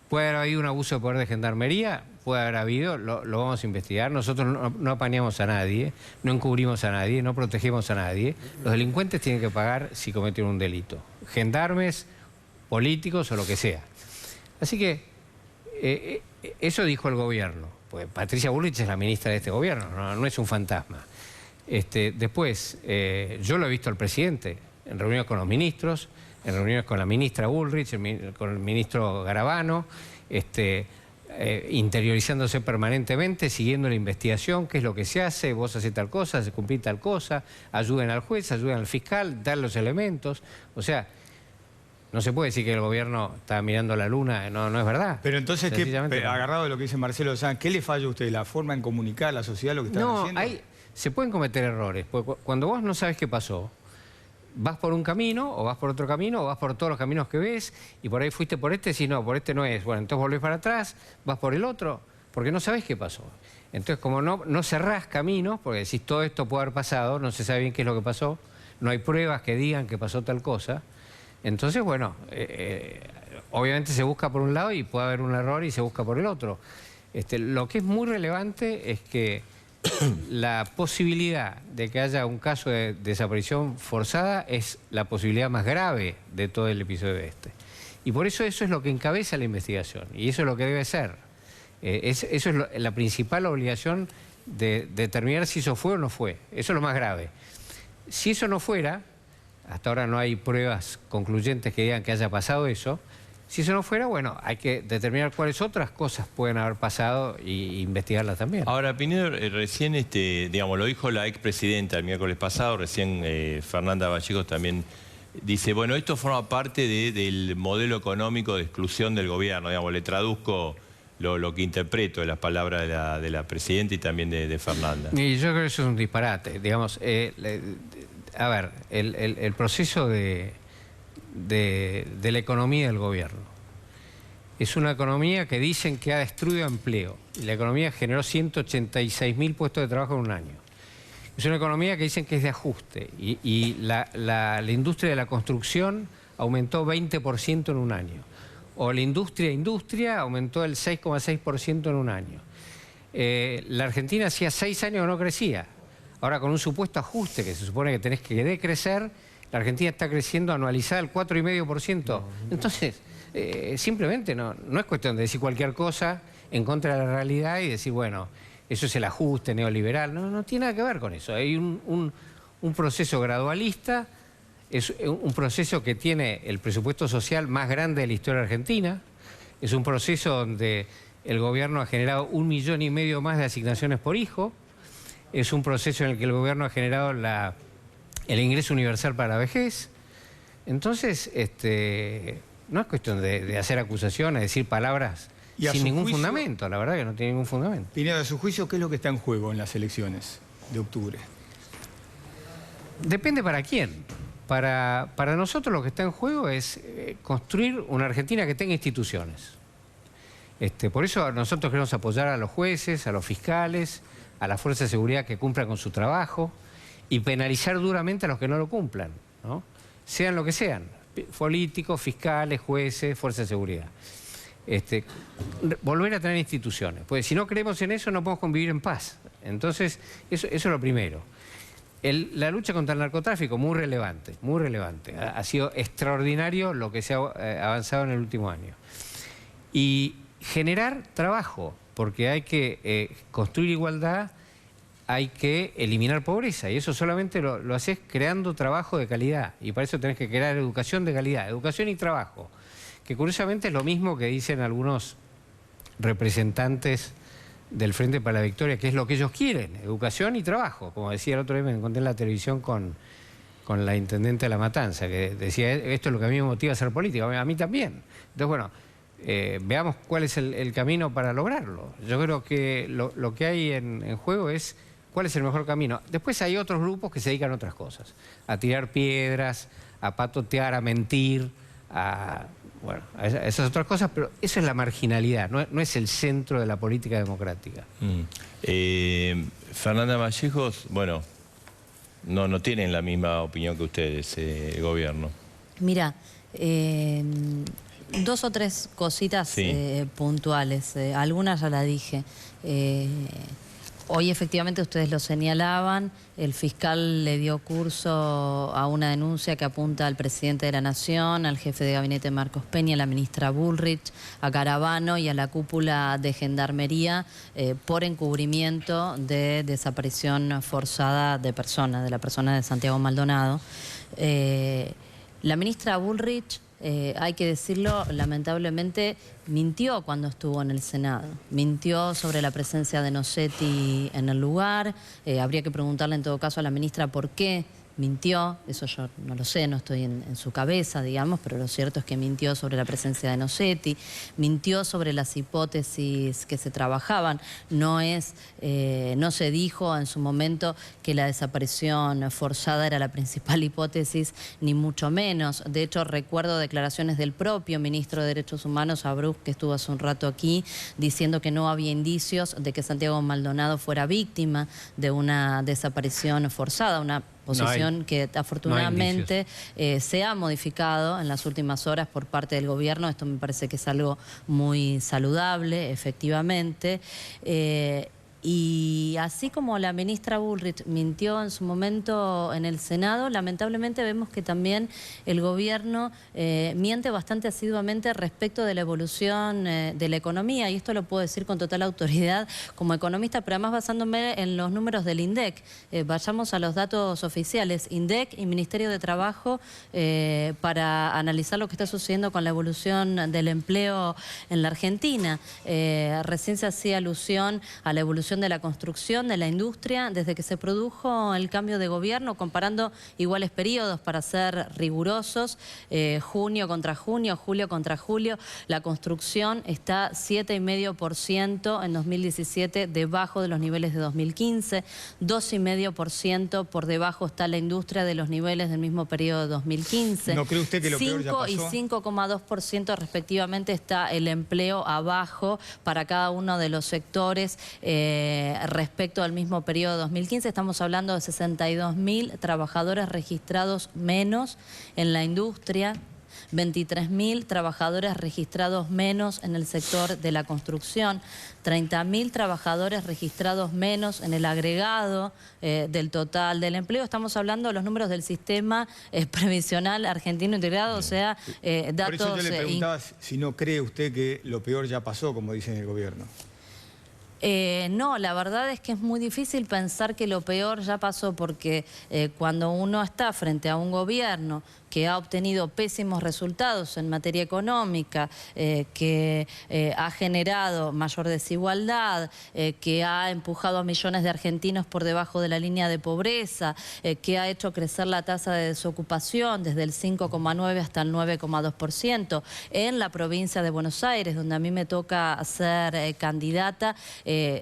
Puede haber habido un abuso de poder de Gendarmería, puede haber habido, lo vamos a investigar. Nosotros no apañamos a nadie, no encubrimos a nadie, no protegemos a nadie. Los delincuentes tienen que pagar si cometieron un delito. Gendarmes, políticos o lo que sea. Así que eso dijo el gobierno. Pues Patricia Bullrich es la ministra de este gobierno, no es un fantasma. Después, yo lo he visto al presidente en reuniones con los ministros, en reuniones con la ministra Bullrich, con el ministro Garabano, interiorizándose permanentemente, siguiendo la investigación, qué es lo que se hace, vos haces tal cosa, se cumple tal cosa, ayuden al juez, ayuden al fiscal, dar los elementos. O sea, no se puede decir que el gobierno está mirando la luna, no es verdad. Pero entonces, agarrado de lo que dice Marcelo Sanz, ¿qué le falla a usted? ¿La forma en comunicar a la sociedad lo que están haciendo? Se pueden cometer errores, porque cuando vos no sabes qué pasó, vas por un camino, o vas por otro camino, o vas por todos los caminos que ves, y por ahí fuiste por este, si no, por este no es. Bueno, entonces volvés para atrás, vas por el otro, porque no sabés qué pasó. Entonces, como no cerrás caminos, porque decís todo esto puede haber pasado, no se sabe bien qué es lo que pasó, no hay pruebas que digan que pasó tal cosa, entonces, bueno, obviamente se busca por un lado y puede haber un error y se busca por el otro. Lo que es muy relevante es que la posibilidad de que haya un caso de desaparición forzada es la posibilidad más grave de todo el episodio este. Y por eso es lo que encabeza la investigación, y eso es lo que debe ser. Eso es la principal obligación de determinar si eso fue o no fue. Eso es lo más grave. Si eso no fuera, hasta ahora no hay pruebas concluyentes que digan que haya pasado eso. Si eso no fuera, bueno, hay que determinar cuáles otras cosas pueden haber pasado e investigarlas también. Ahora, Pinedo, recién, digamos, lo dijo la expresidenta el miércoles pasado, recién Fernanda Vallejos también dice, bueno, esto forma parte del modelo económico de exclusión del gobierno, digamos, le traduzco lo que interpreto de las palabras de la presidenta y también de Fernanda. Y yo creo que eso es un disparate, digamos, a ver, el proceso de la economía del gobierno. Es una economía que dicen que ha destruido empleo. Y la economía generó 186.000 puestos de trabajo en un año. Es una economía que dicen que es de ajuste. Y la industria de la construcción aumentó 20% en un año. O la industria aumentó el 6,6% en un año. La Argentina hacía 6 años que no crecía. Ahora con un supuesto ajuste que se supone que tenés que decrecer, la Argentina está creciendo anualizada al 4,5%. Entonces, simplemente no es cuestión de decir cualquier cosa en contra de la realidad y decir, bueno, eso es el ajuste neoliberal. No tiene nada que ver con eso. Hay un proceso gradualista Es un proceso que tiene el presupuesto social más grande de la historia argentina. Es un proceso donde el gobierno ha generado 1,5 millones más de asignaciones por hijo. Es un proceso en el que el gobierno ha generado el ingreso universal para la vejez. Entonces, no es cuestión de hacer acusaciones, decir palabras sin ningún fundamento. La verdad que no tiene ningún fundamento. Pinedo, a su juicio, ¿qué es lo que está en juego en las elecciones de octubre? Depende para quién. Para nosotros lo que está en juego es construir una Argentina que tenga instituciones. Por eso nosotros queremos apoyar a los jueces, a los fiscales, a la fuerza de seguridad que cumplan con su trabajo y penalizar duramente a los que no lo cumplan, ¿no? Sean lo que sean, políticos, fiscales, jueces, fuerza de seguridad. Volver a tener instituciones, pues si no creemos en eso no podemos convivir en paz. Entonces, eso es lo primero. La lucha contra el narcotráfico, muy relevante, muy relevante. Ha sido extraordinario lo que se ha avanzado en el último año. Y generar trabajo, porque hay que construir igualdad, hay que eliminar pobreza, y eso solamente lo haces creando trabajo de calidad, y para eso tenés que crear educación de calidad, educación y trabajo, que curiosamente es lo mismo que dicen algunos representantes del Frente para la Victoria, que es lo que ellos quieren, educación y trabajo. Como decía el otro día, me encontré en la televisión con la intendente de La Matanza, que decía, esto es lo que a mí me motiva a hacer política, a mí también. Entonces, bueno, veamos cuál es el camino para lograrlo. Yo creo que lo que hay en juego es cuál es el mejor camino. Después hay otros grupos que se dedican a otras cosas, a tirar piedras, a patotear, a mentir, a esas otras cosas, pero eso es la marginalidad, no es el centro de la política democrática. Fernanda Vallejos, bueno, no tienen la misma opinión que ustedes, el gobierno. Mira, 2 o 3 cositas puntuales, algunas ya la dije. Hoy efectivamente ustedes lo señalaban, el fiscal le dio curso a una denuncia que apunta al presidente de la Nación, al jefe de gabinete Marcos Peña, a la ministra Bullrich, a Caravano y a la cúpula de Gendarmería por encubrimiento de desaparición forzada de personas, de la persona de Santiago Maldonado. La ministra Bullrich, hay que decirlo, lamentablemente mintió cuando estuvo en el Senado. Mintió sobre la presencia de Nocetti en el lugar. Habría que preguntarle en todo caso a la ministra por qué mintió. Eso yo no lo sé, no estoy en su cabeza, digamos, pero lo cierto es que mintió sobre la presencia de Nocetti, mintió sobre las hipótesis que se trabajaban. No se dijo en su momento que la desaparición forzada era la principal hipótesis, ni mucho menos. De hecho, recuerdo declaraciones del propio ministro de Derechos Humanos, Abruz, que estuvo hace un rato aquí, diciendo que no había indicios de que Santiago Maldonado fuera víctima de una desaparición forzada, una posición que afortunadamente se ha modificado en las últimas horas por parte del gobierno. Esto me parece que es algo muy saludable, efectivamente. Y así como la ministra Bullrich mintió en su momento en el Senado, lamentablemente vemos que también el gobierno miente bastante asiduamente respecto de la evolución de la economía, y esto lo puedo decir con total autoridad como economista, pero además basándome en los números del INDEC. Vayamos a los datos oficiales, INDEC y Ministerio de Trabajo, para analizar lo que está sucediendo con la evolución del empleo en la Argentina. Recién se hacía alusión a la evolución de la construcción, de la industria, desde que se produjo el cambio de gobierno, comparando iguales periodos para ser rigurosos, junio contra junio, julio contra julio, la construcción está 7,5% en 2017, debajo de los niveles de 2015, 2,5% por debajo está la industria de los niveles del mismo periodo de 2015. ¿No cree usted que lo peor ya pasó? 5 y 5,2% respectivamente está el empleo abajo para cada uno de los sectores. Respecto al mismo periodo de 2015, estamos hablando de 62.000 trabajadores registrados menos en la industria, 23.000 trabajadores registrados menos en el sector de la construcción, 30.000 trabajadores registrados menos en el agregado del total del empleo. Estamos hablando de los números del sistema previsional argentino integrado, o sea, datos... Por eso yo le preguntaba si no cree usted que lo peor ya pasó, como dicen el gobierno. No, la verdad es que es muy difícil pensar que lo peor ya pasó, porque cuando uno está frente a un gobierno que ha obtenido pésimos resultados en materia económica, que ha generado mayor desigualdad, que ha empujado a millones de argentinos por debajo de la línea de pobreza, que ha hecho crecer la tasa de desocupación desde el 5,9 hasta el 9,2%. En la provincia de Buenos Aires, donde a mí me toca ser candidata,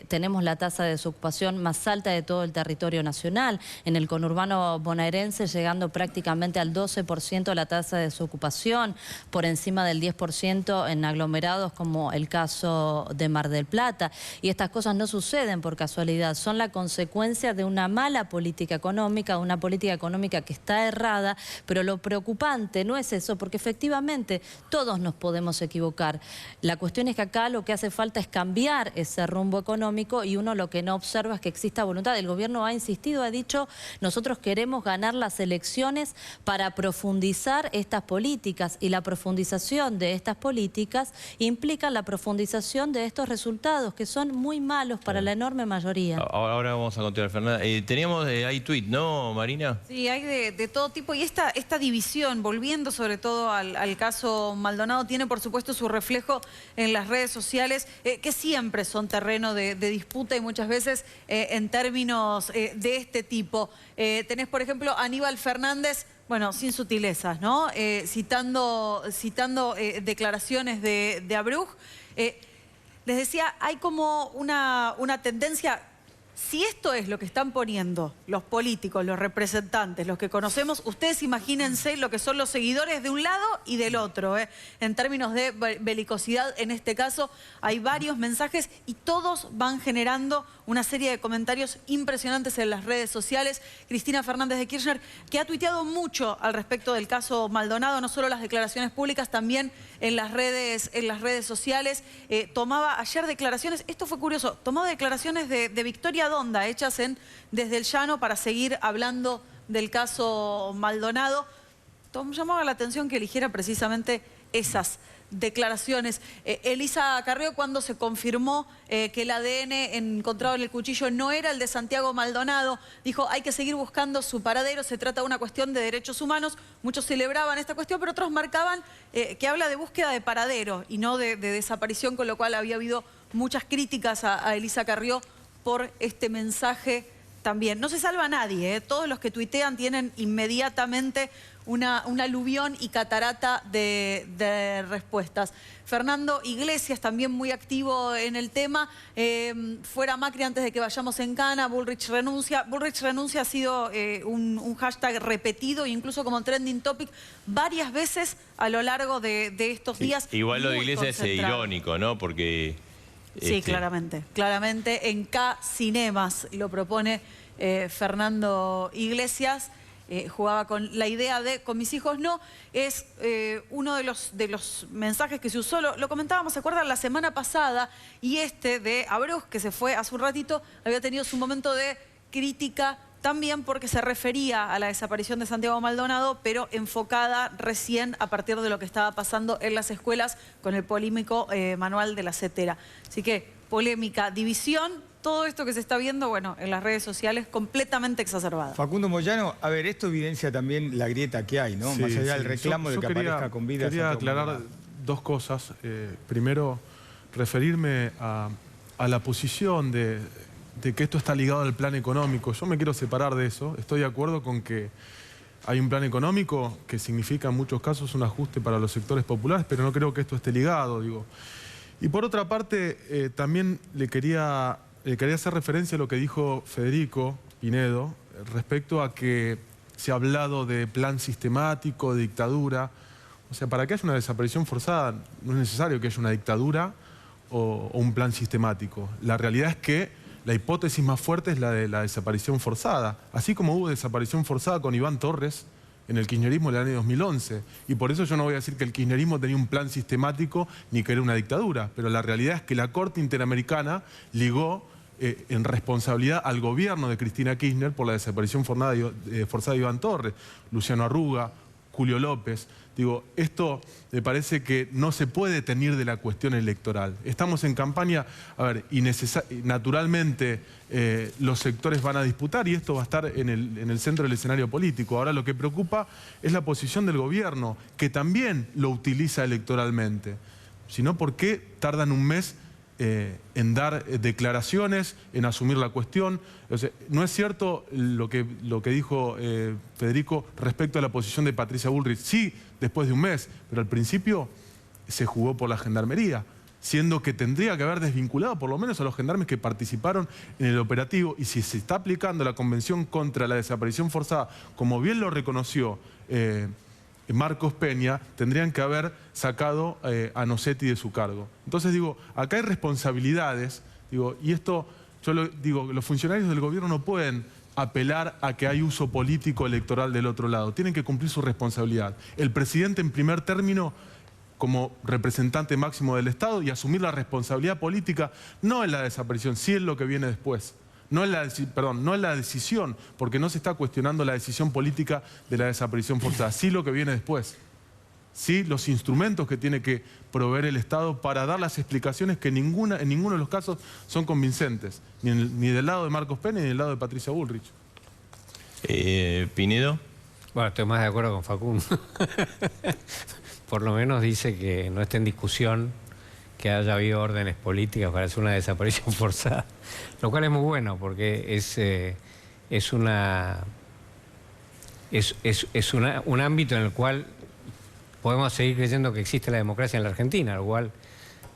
tenemos la tasa de desocupación más alta de todo el territorio nacional. En el conurbano bonaerense llegando prácticamente al 12% la tasa de desocupación, por encima del 10% en aglomerados como el caso de Mar del Plata. Y estas cosas no suceden por casualidad, son la consecuencia de una mala política económica, una política económica que está errada, pero lo preocupante no es eso, porque efectivamente todos nos podemos equivocar. La cuestión es que acá lo que hace falta es cambiar ese rumbo económico, y uno lo que no observa es que exista voluntad. El gobierno ha insistido, ha dicho, nosotros queremos ganar las elecciones para profundizar estas políticas, y la profundización de estas políticas implica la profundización de estos resultados que son muy malos para la enorme mayoría. Ahora vamos a continuar, Fernanda. Teníamos, hay tuit, ¿no, Marina? Sí, hay de todo tipo, y esta división, volviendo sobre todo al caso Maldonado, tiene por supuesto su reflejo en las redes sociales, que siempre son terreno de disputa, y muchas veces en términos de este tipo. Tenés, por ejemplo, Aníbal Fernández, bueno, sin sutilezas, ¿no? Citando declaraciones de Abruj. Les decía, hay como una tendencia. Si esto es lo que están poniendo los políticos, los representantes, los que conocemos, ustedes imagínense lo que son los seguidores de un lado y del otro. En términos de belicosidad, en este caso, hay varios mensajes y todos van generando una serie de comentarios impresionantes en las redes sociales. Cristina Fernández de Kirchner, que ha tuiteado mucho al respecto del caso Maldonado, no solo las declaraciones públicas, también en las redes sociales. Tomaba ayer declaraciones, esto fue curioso, tomaba declaraciones de Victoria Donda, hechas Desde el Llano, para seguir hablando del caso Maldonado. Llamaba la atención que eligiera precisamente esas declaraciones. Elisa Carrió, cuando se confirmó que el ADN encontrado en el cuchillo no era el de Santiago Maldonado, dijo: hay que seguir buscando su paradero, se trata de una cuestión de derechos humanos. Muchos celebraban esta cuestión, pero otros marcaban que habla de búsqueda de paradero y no de desaparición, con lo cual había habido muchas críticas a Elisa Carrió por este mensaje también. No se salva a nadie, todos los que tuitean tienen inmediatamente una aluvión y catarata de respuestas. Fernando Iglesias, también muy activo en el tema. Fuera Macri antes de que vayamos en cana, Bullrich renuncia. Bullrich renuncia ha sido un hashtag repetido, incluso como trending topic, varias veces a lo largo de estos días. Igual lo de Iglesias es irónico, ¿no? Porque... Sí, claramente. Claramente en K Cinemas lo propone Fernando Iglesias. Jugaba con la idea de con mis hijos no. Es uno de los mensajes que se usó, lo comentábamos, ¿se acuerdan? La semana pasada, y de Abruj, que se fue hace un ratito, había tenido su momento de crítica también porque se refería a la desaparición de Santiago Maldonado, pero enfocada recién a partir de lo que estaba pasando en las escuelas con el polémico manual de la CETERA. Así que polémica, división, todo esto que se está viendo, bueno, en las redes sociales, completamente exacerbada. Facundo Moyano, a ver, esto evidencia también la grieta que hay, ¿no? Sí, más allá del reclamo de que aparezca con vida. Quería aclarar dos cosas. Primero, referirme a la posición de que esto está ligado al plan económico. Yo me quiero separar de eso. Estoy de acuerdo con que hay un plan económico que significa en muchos casos un ajuste para los sectores populares, pero no creo que esto esté ligado, digo. Y por otra parte, también le quería hacer referencia a lo que dijo Federico Pinedo respecto a que se ha hablado de plan sistemático, de dictadura. O sea, para que haya una desaparición forzada no es necesario que haya una dictadura o un plan sistemático. La realidad es que la hipótesis más fuerte es la de la desaparición forzada. Así como hubo desaparición forzada con Iván Torres en el kirchnerismo en el año 2011. Y por eso yo no voy a decir que el kirchnerismo tenía un plan sistemático ni que era una dictadura. Pero la realidad es que la Corte Interamericana ligó en responsabilidad al gobierno de Cristina Kirchner por la desaparición forzada de Iván Torres, Luciano Arruga, Julio López. Digo, esto me parece que no se puede teñir de la cuestión electoral. Estamos en campaña, a ver, y naturalmente los sectores van a disputar y esto va a estar en el centro del escenario político. Ahora lo que preocupa es la posición del gobierno, que también lo utiliza electoralmente. Si no, ¿por qué tardan un mes en dar declaraciones, en asumir la cuestión? O sea, no es cierto lo que dijo Federico respecto a la posición de Patricia Bullrich. Sí, después de un mes, pero al principio se jugó por la Gendarmería, siendo que tendría que haber desvinculado por lo menos a los gendarmes que participaron en el operativo. Y si se está aplicando la Convención contra la Desaparición Forzada, como bien lo reconoció Marcos Peña, tendrían que haber sacado a Nocetti de su cargo. Entonces digo, acá hay responsabilidades, digo, y esto, digo, los funcionarios del gobierno no pueden apelar a que hay uso político electoral del otro lado, tienen que cumplir su responsabilidad. El presidente en primer término como representante máximo del Estado y asumir la responsabilidad política, no en la desaparición, sí en lo que viene después. No en la decisión, porque no se está cuestionando la decisión política de la desaparición forzada, sí lo que viene después. Sí los instrumentos que tiene que proveer el Estado para dar las explicaciones que en ninguno de los casos son convincentes, ni del lado de Marcos Peña ni del lado de Patricia Bullrich. ¿Pinedo? Bueno, estoy más de acuerdo con Facundo. Por lo menos dice que no está en discusión que haya habido órdenes políticas para hacer una desaparición forzada, lo cual es muy bueno porque es un ámbito en el cual podemos seguir creyendo que existe la democracia en la Argentina, lo cual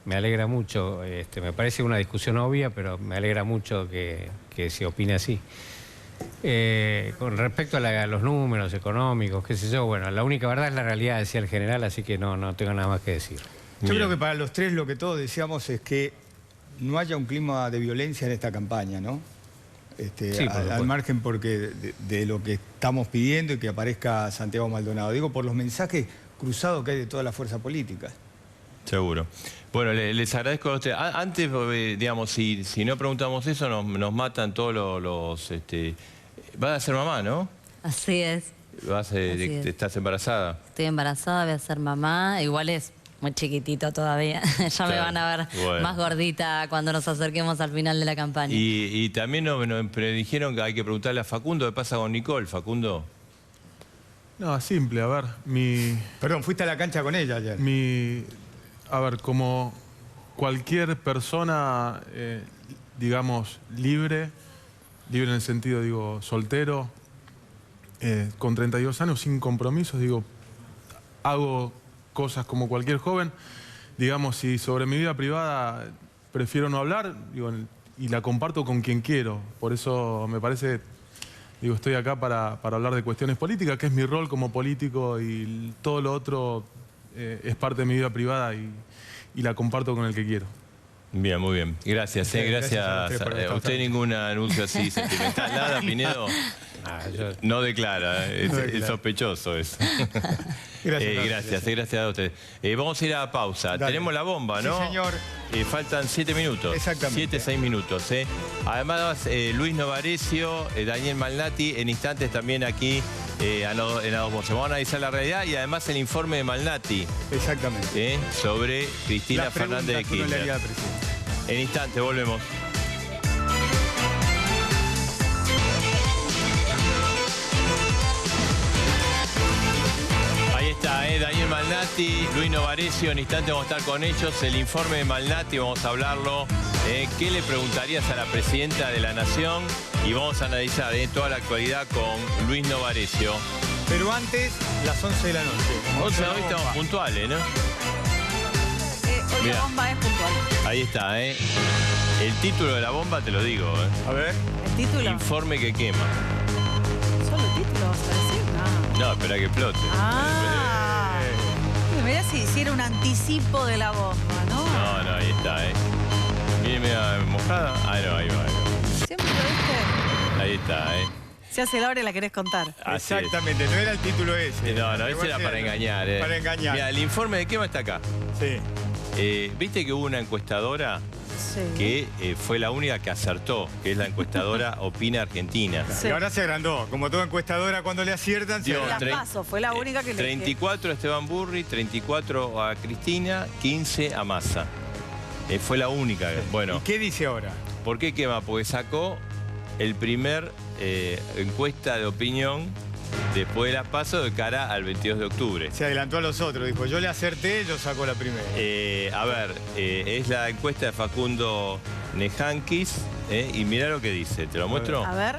me alegra mucho. Me parece una discusión obvia, pero me alegra mucho que se opine así. Con respecto a los números económicos, qué sé yo, bueno, la única verdad es la realidad, decía el general, así que no tengo nada más que decir. Yo creo que para los tres lo que todos deseamos es que no haya un clima de violencia en esta campaña, ¿no? Sí, al margen de lo que estamos pidiendo y que aparezca Santiago Maldonado. Digo, por los mensajes cruzados que hay de toda la fuerza política. Seguro. Bueno, les agradezco a ustedes. Antes, digamos, si no preguntamos eso, nos matan todos los... Vas a ser mamá, ¿no? Así es. ¿Estás embarazada? Estoy embarazada, voy a ser mamá. Igual es muy chiquitito todavía. Ya claro, me van a ver más gordita cuando nos acerquemos al final de la campaña. Y también nos predijeron que hay que preguntarle a Facundo qué pasa con Nicole. Facundo. No, simple, a ver, Perdón, fuiste a la cancha con ella ayer. A ver, como cualquier persona, digamos, libre en el sentido, digo, soltero, con 32 años, sin compromisos, digo, hago cosas como cualquier joven. Digamos, si sobre mi vida privada prefiero no hablar, digo, y la comparto con quien quiero. Por eso me parece, digo, estoy acá para hablar de cuestiones políticas, que es mi rol como político, y todo lo otro es parte de mi vida privada y la comparto con el que quiero. Bien, muy bien. Gracias. Gracias a usted ningún anuncio así sentimental. Nada, Pinedo. No declara, es sospechoso eso. Gracias a ustedes. Vamos a ir a pausa. Dale. Tenemos la bomba, ¿no? Sí, señor. Faltan 7 minutos. Exactamente. 6 minutos. Además, Luis Novarecio, Daniel Malnati, en instantes también aquí en las dos voces. Vamos a analizar la realidad y además el informe de Malnati. Exactamente. Sobre Cristina Fernández de Kirchner. En instante, volvemos. Ahí está, Daniel Malnati, Luis Novarecio, en instante vamos a estar con ellos. El informe de Malnati, vamos a hablarlo. ¿Qué le preguntarías a la presidenta de la Nación? Y vamos a analizar toda la actualidad con Luis Novarecio. Pero antes, las 11 de la noche. 11 de la noche estamos puntuales, ¿no? Hoy la bomba es puntual. Ahí está, El título de la bomba te lo digo, A ver. ¿El título? Informe que quema. ¿Solo el título vas a decir? No, espera que explote. Mirá si hiciera un anticipo de la bomba, ¿no? No, ahí está, Mire, media mojada. No, ahí va. Siempre lo viste. Ahí está, Se hace la hora y la querés contar. Así exactamente, no era el título ese. No, ese era para engañar, Para engañar. Mira, el informe de quema está acá. Sí. ¿Viste que hubo una encuestadora que fue la única que acertó, que es la encuestadora Opina Argentina. Y ahora se agrandó, como toda encuestadora cuando le aciertan, se agrandó. Las PASO, fue la única que le 34 a Esteban Burri, 34 a Cristina, 15 a Massa. Fue la única. Bueno, ¿y qué dice ahora? ¿Por qué quema? Porque sacó el primer encuesta de opinión después de las PASO de cara al 22 de octubre. Se adelantó a los otros, dijo, yo le acerté, yo saco la primera. A ver, es la encuesta de Facundo Nejankis, y mirá lo que dice, ¿te lo muestro? A ver.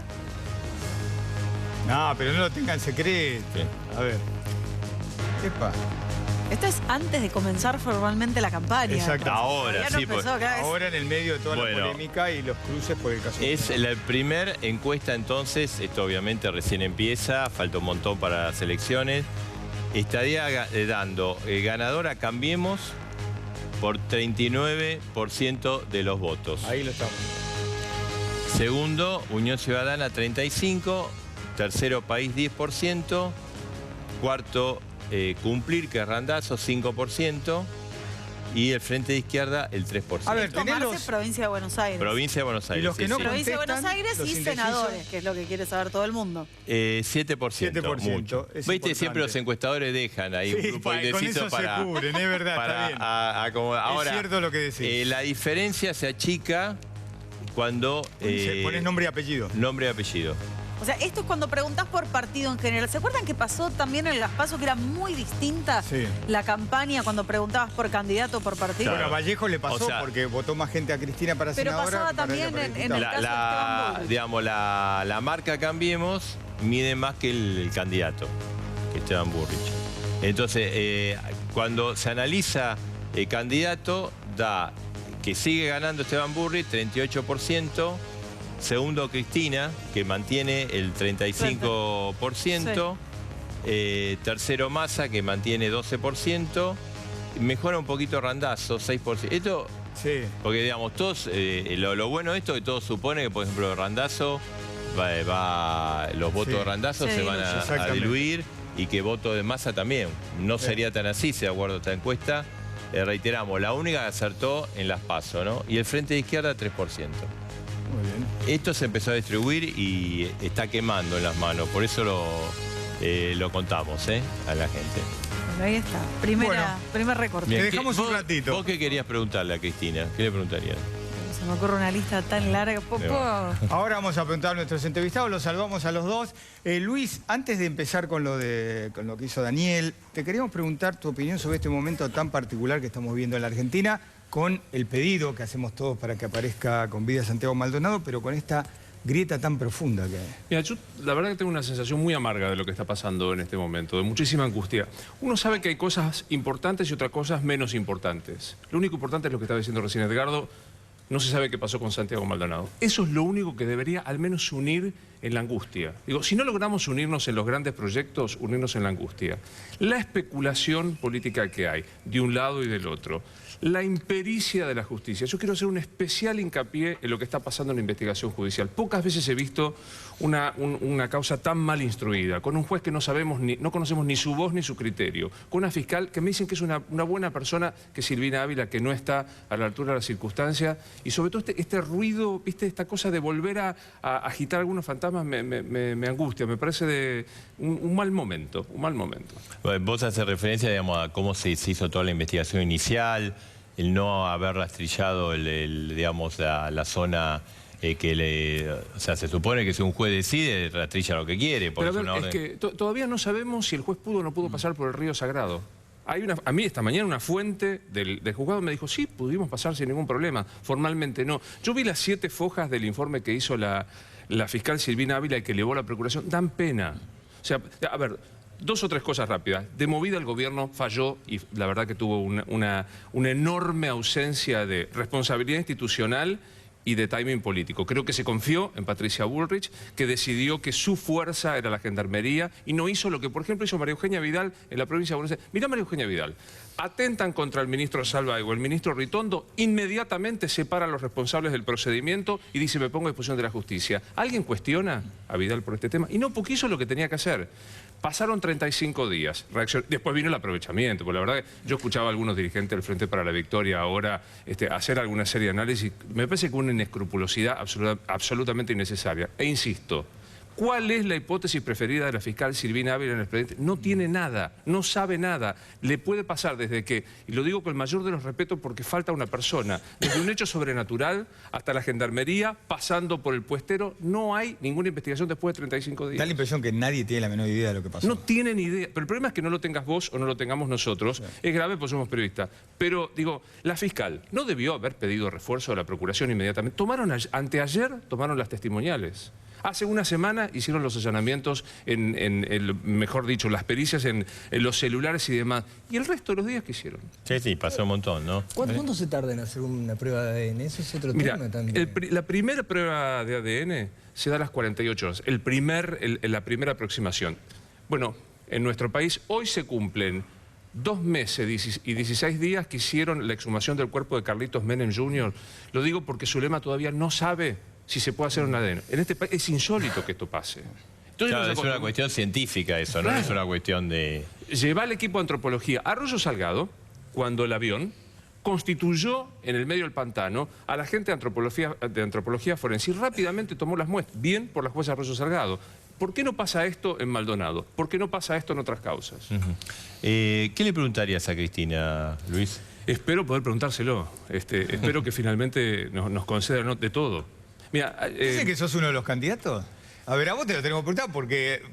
No, pero no lo tengan secreto. Sí. A ver. Epa. Esto es antes de comenzar formalmente la campaña. Exacto. Ahora, no sí. empezó, claro, Ahora en el medio de toda la polémica y los cruces por el caso. Es la primera encuesta entonces, esto obviamente recién empieza, falta un montón para las elecciones. Estaría dando ganador a Cambiemos por 39% de los votos. Ahí lo estamos. Segundo, Unión Ciudadana 35%, tercero País 10%, cuarto Cumplir, que es Randazzo, 5%, y el Frente de Izquierda el 3%. A ver, Marce, provincia de Buenos Aires. Provincia de Buenos Aires. Y los que no provincia de Buenos Aires y indecisos, senadores, que es lo que quiere saber todo el mundo. 7%, 7%, mucho. es Viste, importante. siempre los encuestadores dejan ahí un grupo con indeciso eso para... se cubren, es verdad, está bien. Ahora, es cierto lo que decís. La diferencia se achica cuando... Pones nombre y apellido. Nombre y apellido. O sea, esto es cuando preguntás por partido en general. ¿Se acuerdan que pasó también en el Gaspaso que era muy distinta la campaña cuando preguntabas por candidato o por partido? Bueno, a Vallejo le pasó, O sea, porque votó más gente a Cristina para senadora. Pero pasaba también en el caso de Esteban Burri. Digamos, la marca Cambiemos mide más que el candidato, que Esteban Burrich. Entonces, cuando se analiza el candidato, da que sigue ganando Esteban Burrich, 38%. Segundo, Cristina, que mantiene el 35%. Tercero, Massa, que mantiene 12%. Mejora un poquito Randazzo, 6%. Esto, porque digamos, todos, lo bueno de esto es que todos supone que, por ejemplo, Randazzo, los votos de Randazzo se van a diluir y que votos de Massa también. No sería tan así, si de acuerdo a esta encuesta. Reiteramos, la única que acertó en las PASO, ¿no? Y el Frente de Izquierda, 3%. Muy bien. Esto se empezó a distribuir y está quemando en las manos, por eso lo contamos a la gente. Bueno, ahí está, primer recorte. Te dejamos un ratito. ¿Vos qué querías preguntarle a Cristina? ¿Qué le preguntarías? Se me ocurre una lista tan larga. Ahora vamos a preguntar a nuestros entrevistados, los salvamos a los dos. Luis, antes de empezar con lo que hizo Daniel, te queríamos preguntar tu opinión sobre este momento tan particular que estamos viendo en la Argentina, con el pedido que hacemos todos para que aparezca con vida Santiago Maldonado, pero con esta grieta tan profunda que hay. Mira, yo la verdad que tengo una sensación muy amarga de lo que está pasando en este momento, de muchísima angustia. Uno sabe que hay cosas importantes y otras cosas menos importantes. Lo único importante es lo que estaba diciendo recién Edgardo. No se sabe qué pasó con Santiago Maldonado. Eso es lo único que debería al menos unir en la angustia. Digo, si no logramos unirnos en los grandes proyectos, unirnos en la angustia. La especulación política que hay, de un lado y del otro. La impericia de la justicia. Yo quiero hacer un especial hincapié en lo que está pasando en la investigación judicial. Pocas veces he visto una causa tan mal instruida, con un juez que no conocemos ni su voz ni su criterio, con una fiscal que me dicen que es una buena persona, que es Silvina Ávila, que no está a la altura de las circunstancias, y sobre todo este ruido, ¿viste? Esta cosa de volver a agitar algunos fantasmas me angustia, me parece de un mal momento, Bueno, vos haces referencia, digamos, a cómo se hizo toda la investigación inicial, el no haber rastrillado digamos, la zona o sea, se supone que si un juez decide, rastrilla lo que quiere. Pero a ver, es que todavía no sabemos si el juez pudo o no pudo pasar por el río Sagrado. A mí esta mañana una fuente del juzgado me dijo, sí, pudimos pasar sin ningún problema, formalmente no. Yo vi las 7 fojas del informe que hizo la fiscal Silvina Ávila y que elevó la procuración, dan pena. O sea, a ver, 2 o 3 cosas rápidas. De movida el gobierno falló y la verdad que tuvo una enorme ausencia de responsabilidad institucional y de timing político. Creo que se confió en Patricia Bullrich, que decidió que su fuerza era la gendarmería y no hizo lo que, por ejemplo, hizo María Eugenia Vidal en la provincia de Buenos Aires. Mirá María Eugenia Vidal. Atentan contra el ministro Salva o el ministro Ritondo, inmediatamente separa a los responsables del procedimiento y dice, me pongo a disposición de la justicia. ¿Alguien cuestiona a Vidal por este tema? Y no, porque hizo lo que tenía que hacer. Pasaron 35 días. Después vino el aprovechamiento, porque la verdad que yo escuchaba a algunos dirigentes del Frente para la Victoria ahora hacer alguna serie de análisis. Me parece que una inescrupulosidad absolutamente innecesaria. E insisto, ¿cuál es la hipótesis preferida de la fiscal Silvina Ávila en el expediente? No tiene nada, no sabe nada. Le puede pasar desde que, y lo digo con el mayor de los respetos porque falta una persona, desde un hecho sobrenatural hasta la gendarmería, pasando por el puestero, no hay ninguna investigación después de 35 días. Da la impresión que nadie tiene la menor idea de lo que pasó. No tienen idea, pero el problema es que no lo tengas vos o no lo tengamos nosotros. Sí. Es grave porque somos periodistas. Pero, digo, la fiscal no debió haber pedido refuerzo de la procuración inmediatamente. Anteayer tomaron las testimoniales. Hace una semana hicieron los allanamientos, mejor dicho, las pericias en los celulares y demás. ¿Y el resto de los días qué hicieron? Sí, pasó un montón, ¿no? ¿Cuánto se tarda en hacer una prueba de ADN? Eso es otro tema también. La primera prueba de ADN se da a las 48 horas, la primera aproximación. Bueno, en nuestro país hoy se cumplen 2 meses y 16 días que hicieron la exhumación del cuerpo de Carlitos Menem Jr. Lo digo porque Zulema todavía no sabe si se puede hacer un ADN. En este país es insólito que esto pase. Entonces, claro, es una cuestión científica eso, claro. No es una cuestión de... Lleva al equipo de antropología a Arroyo Salgado, cuando el avión constituyó en el medio del pantano a la gente de antropología forense y rápidamente tomó las muestras, bien por la jueza Arroyo Salgado. ¿Por qué no pasa esto en Maldonado? ¿Por qué no pasa esto en otras causas? ¿Qué le preguntarías a Cristina, Luis? Espero poder preguntárselo. Espero que finalmente nos conceda de todo. Mira, ¿dice que sos uno de los candidatos? A ver, a vos te lo tenemos que preguntar porque...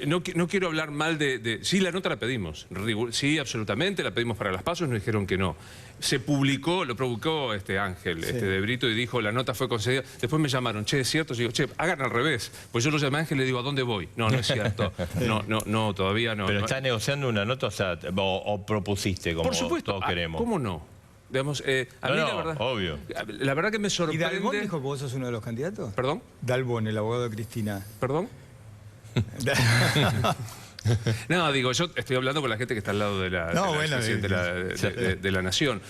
No quiero hablar mal de... Sí, la nota la pedimos. Sí, absolutamente, la pedimos para las PASO, nos dijeron que no. Se publicó, lo provocó Ángel, sí. De Brito, y dijo, la nota fue concedida. Después me llamaron, che, ¿es cierto? Yo digo, che, hagan al revés. Pues yo lo llamé a Ángel y le digo, ¿a dónde voy? No, no es cierto. No, todavía no. ¿Pero está negociando una nota, o propusiste, como por supuesto, todos queremos? ¿Cómo no? Digamos, a mí la verdad, obvio. La verdad que me sorprende... ¿Y Dalbón dijo que vos sos uno de los candidatos? ¿Perdón? Dalbón, el abogado de Cristina. ¿Perdón? No, digo, yo estoy hablando con la gente que está al lado de la Nación.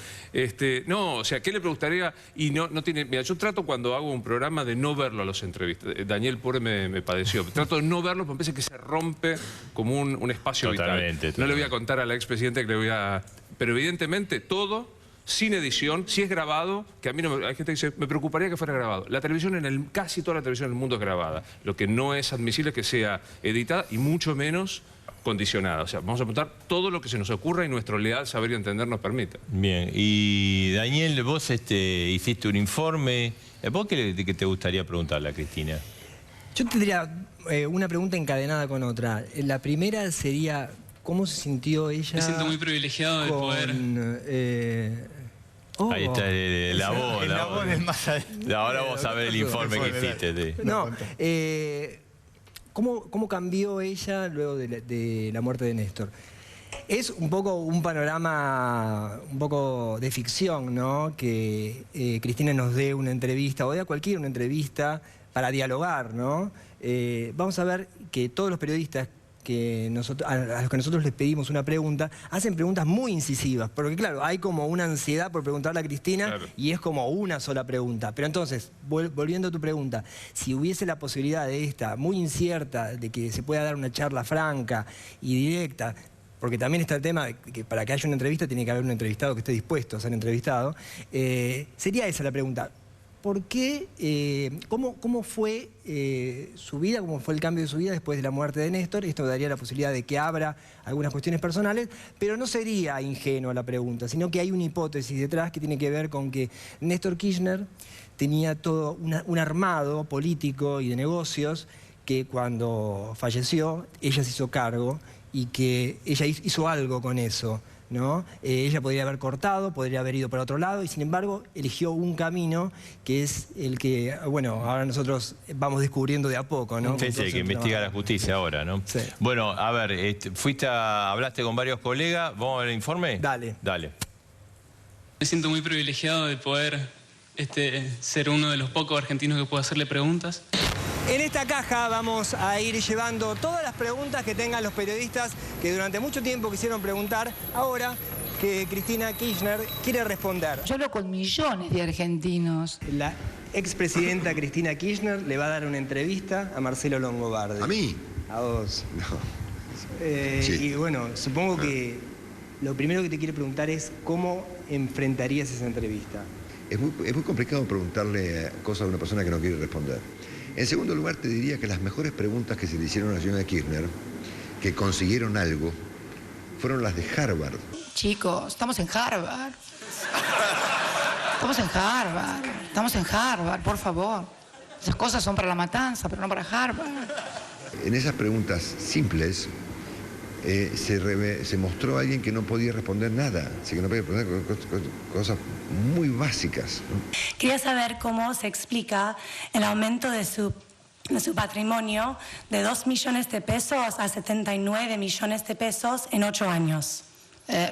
No, o sea, ¿qué le preguntaría? Y no tiene... Mira, yo trato cuando hago un programa de no verlo a los entrevistas. Daniel Pore me padeció. Trato de no verlo porque me parece que se rompe como un espacio vital. No le voy a contar a la expresidenta que le voy a... Pero evidentemente todo... sin edición, si es grabado, que a mí no hay gente que dice, me preocuparía que fuera grabado. La televisión, casi toda la televisión del mundo es grabada. Lo que no es admisible es que sea editada y mucho menos condicionada. O sea, vamos a apuntar todo lo que se nos ocurra y nuestro leal saber y entender nos permita. Bien, y Daniel, vos hiciste un informe. ¿Vos qué te gustaría preguntarle a Cristina? Yo tendría una pregunta encadenada con otra. La primera sería... ¿Cómo se sintió ella? Me siento muy privilegiado de poder... Ahí está la voz. La voz del más adelante. Ahora vamos a ver el informe que hiciste. No, ¿cómo cambió ella luego de la muerte de Néstor? Es un poco un panorama un poco de ficción, ¿no? Que Cristina nos dé una entrevista, o dé a cualquiera una entrevista para dialogar, ¿no? Vamos a ver que todos los periodistas a los que nosotros les pedimos una pregunta, hacen preguntas muy incisivas, porque claro, hay como una ansiedad por preguntarle a Cristina, claro, y es como una sola pregunta. Pero entonces, volviendo a tu pregunta, si hubiese la posibilidad de esta, muy incierta, de que se pueda dar una charla franca y directa, porque también está el tema de que para que haya una entrevista tiene que haber un entrevistado que esté dispuesto a ser entrevistado, sería esa la pregunta. ¿Por qué? ¿Cómo fue su vida? ¿Cómo fue el cambio de su vida después de la muerte de Néstor? Esto daría la posibilidad de que abra algunas cuestiones personales, pero no sería ingenua la pregunta, sino que hay una hipótesis detrás que tiene que ver con que Néstor Kirchner tenía todo un armado político y de negocios que cuando falleció ella se hizo cargo y que ella hizo algo con eso, ¿no? Ella podría haber cortado, podría haber ido por otro lado y sin embargo eligió un camino que es el que, bueno, ahora nosotros vamos descubriendo de a poco, ¿no? Sí, que investiga la justicia ahora, ¿no? Sí. Bueno, a ver, hablaste con varios colegas, ¿vamos a ver el informe? Dale. Dale. Me siento muy privilegiado de poder ser uno de los pocos argentinos que puedo hacerle preguntas. En esta caja vamos a ir llevando todas las preguntas que tengan los periodistas que durante mucho tiempo quisieron preguntar, ahora que Cristina Kirchner quiere responder. Yo hablo con millones de argentinos. La expresidenta Cristina Kirchner le va a dar una entrevista a Marcelo Longobardi. ¿A mí? A vos. No. Sí. Y bueno, supongo que lo primero que te quiero preguntar es cómo enfrentarías esa entrevista. Es muy complicado preguntarle cosas a una persona que no quiere responder. En segundo lugar, te diría que las mejores preguntas que se le hicieron a la señora Kirchner, que consiguieron algo, fueron las de Harvard. Chicos, estamos en Harvard. Estamos en Harvard. Estamos en Harvard, por favor. Esas cosas son para la matanza, pero no para Harvard. En esas preguntas simples se mostró a alguien que no podía responder nada, así que no podía responder cosas muy básicas. Quería saber cómo se explica el aumento de su patrimonio de 2 millones de pesos a 79 millones de pesos en 8 años.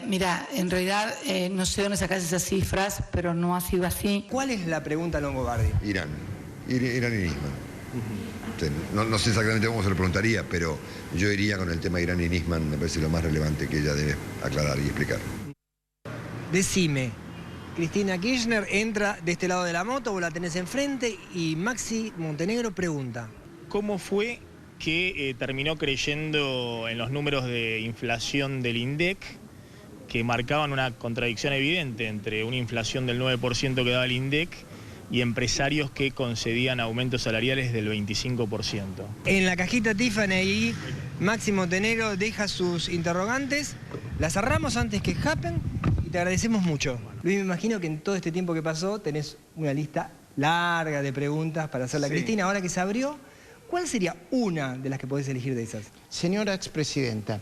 Mira, en realidad no sé dónde sacas esas cifras, pero no ha sido así. ¿Cuál es la pregunta Longobardi? Irán y Nisman. No sé exactamente cómo se lo preguntaría, pero yo iría con el tema Irán y Nisman, me parece lo más relevante que ella debe aclarar y explicar. Decime, Cristina Kirchner entra de este lado de la moto, vos la tenés enfrente y Maxi Montenegro pregunta. ¿Cómo fue que terminó creyendo en los números de inflación del INDEC que marcaban una contradicción evidente entre una inflación del 9% que daba el INDEC y empresarios que concedían aumentos salariales del 25%? En la cajita Tiffany ahí, Maxi Montenegro deja sus interrogantes, las cerramos antes que escapen y te agradecemos mucho. Luis, me imagino que en todo este tiempo que pasó tenés una lista larga de preguntas para hacerle a Cristina. Ahora que se abrió, ¿cuál sería una de las que podés elegir de esas? Señora expresidenta,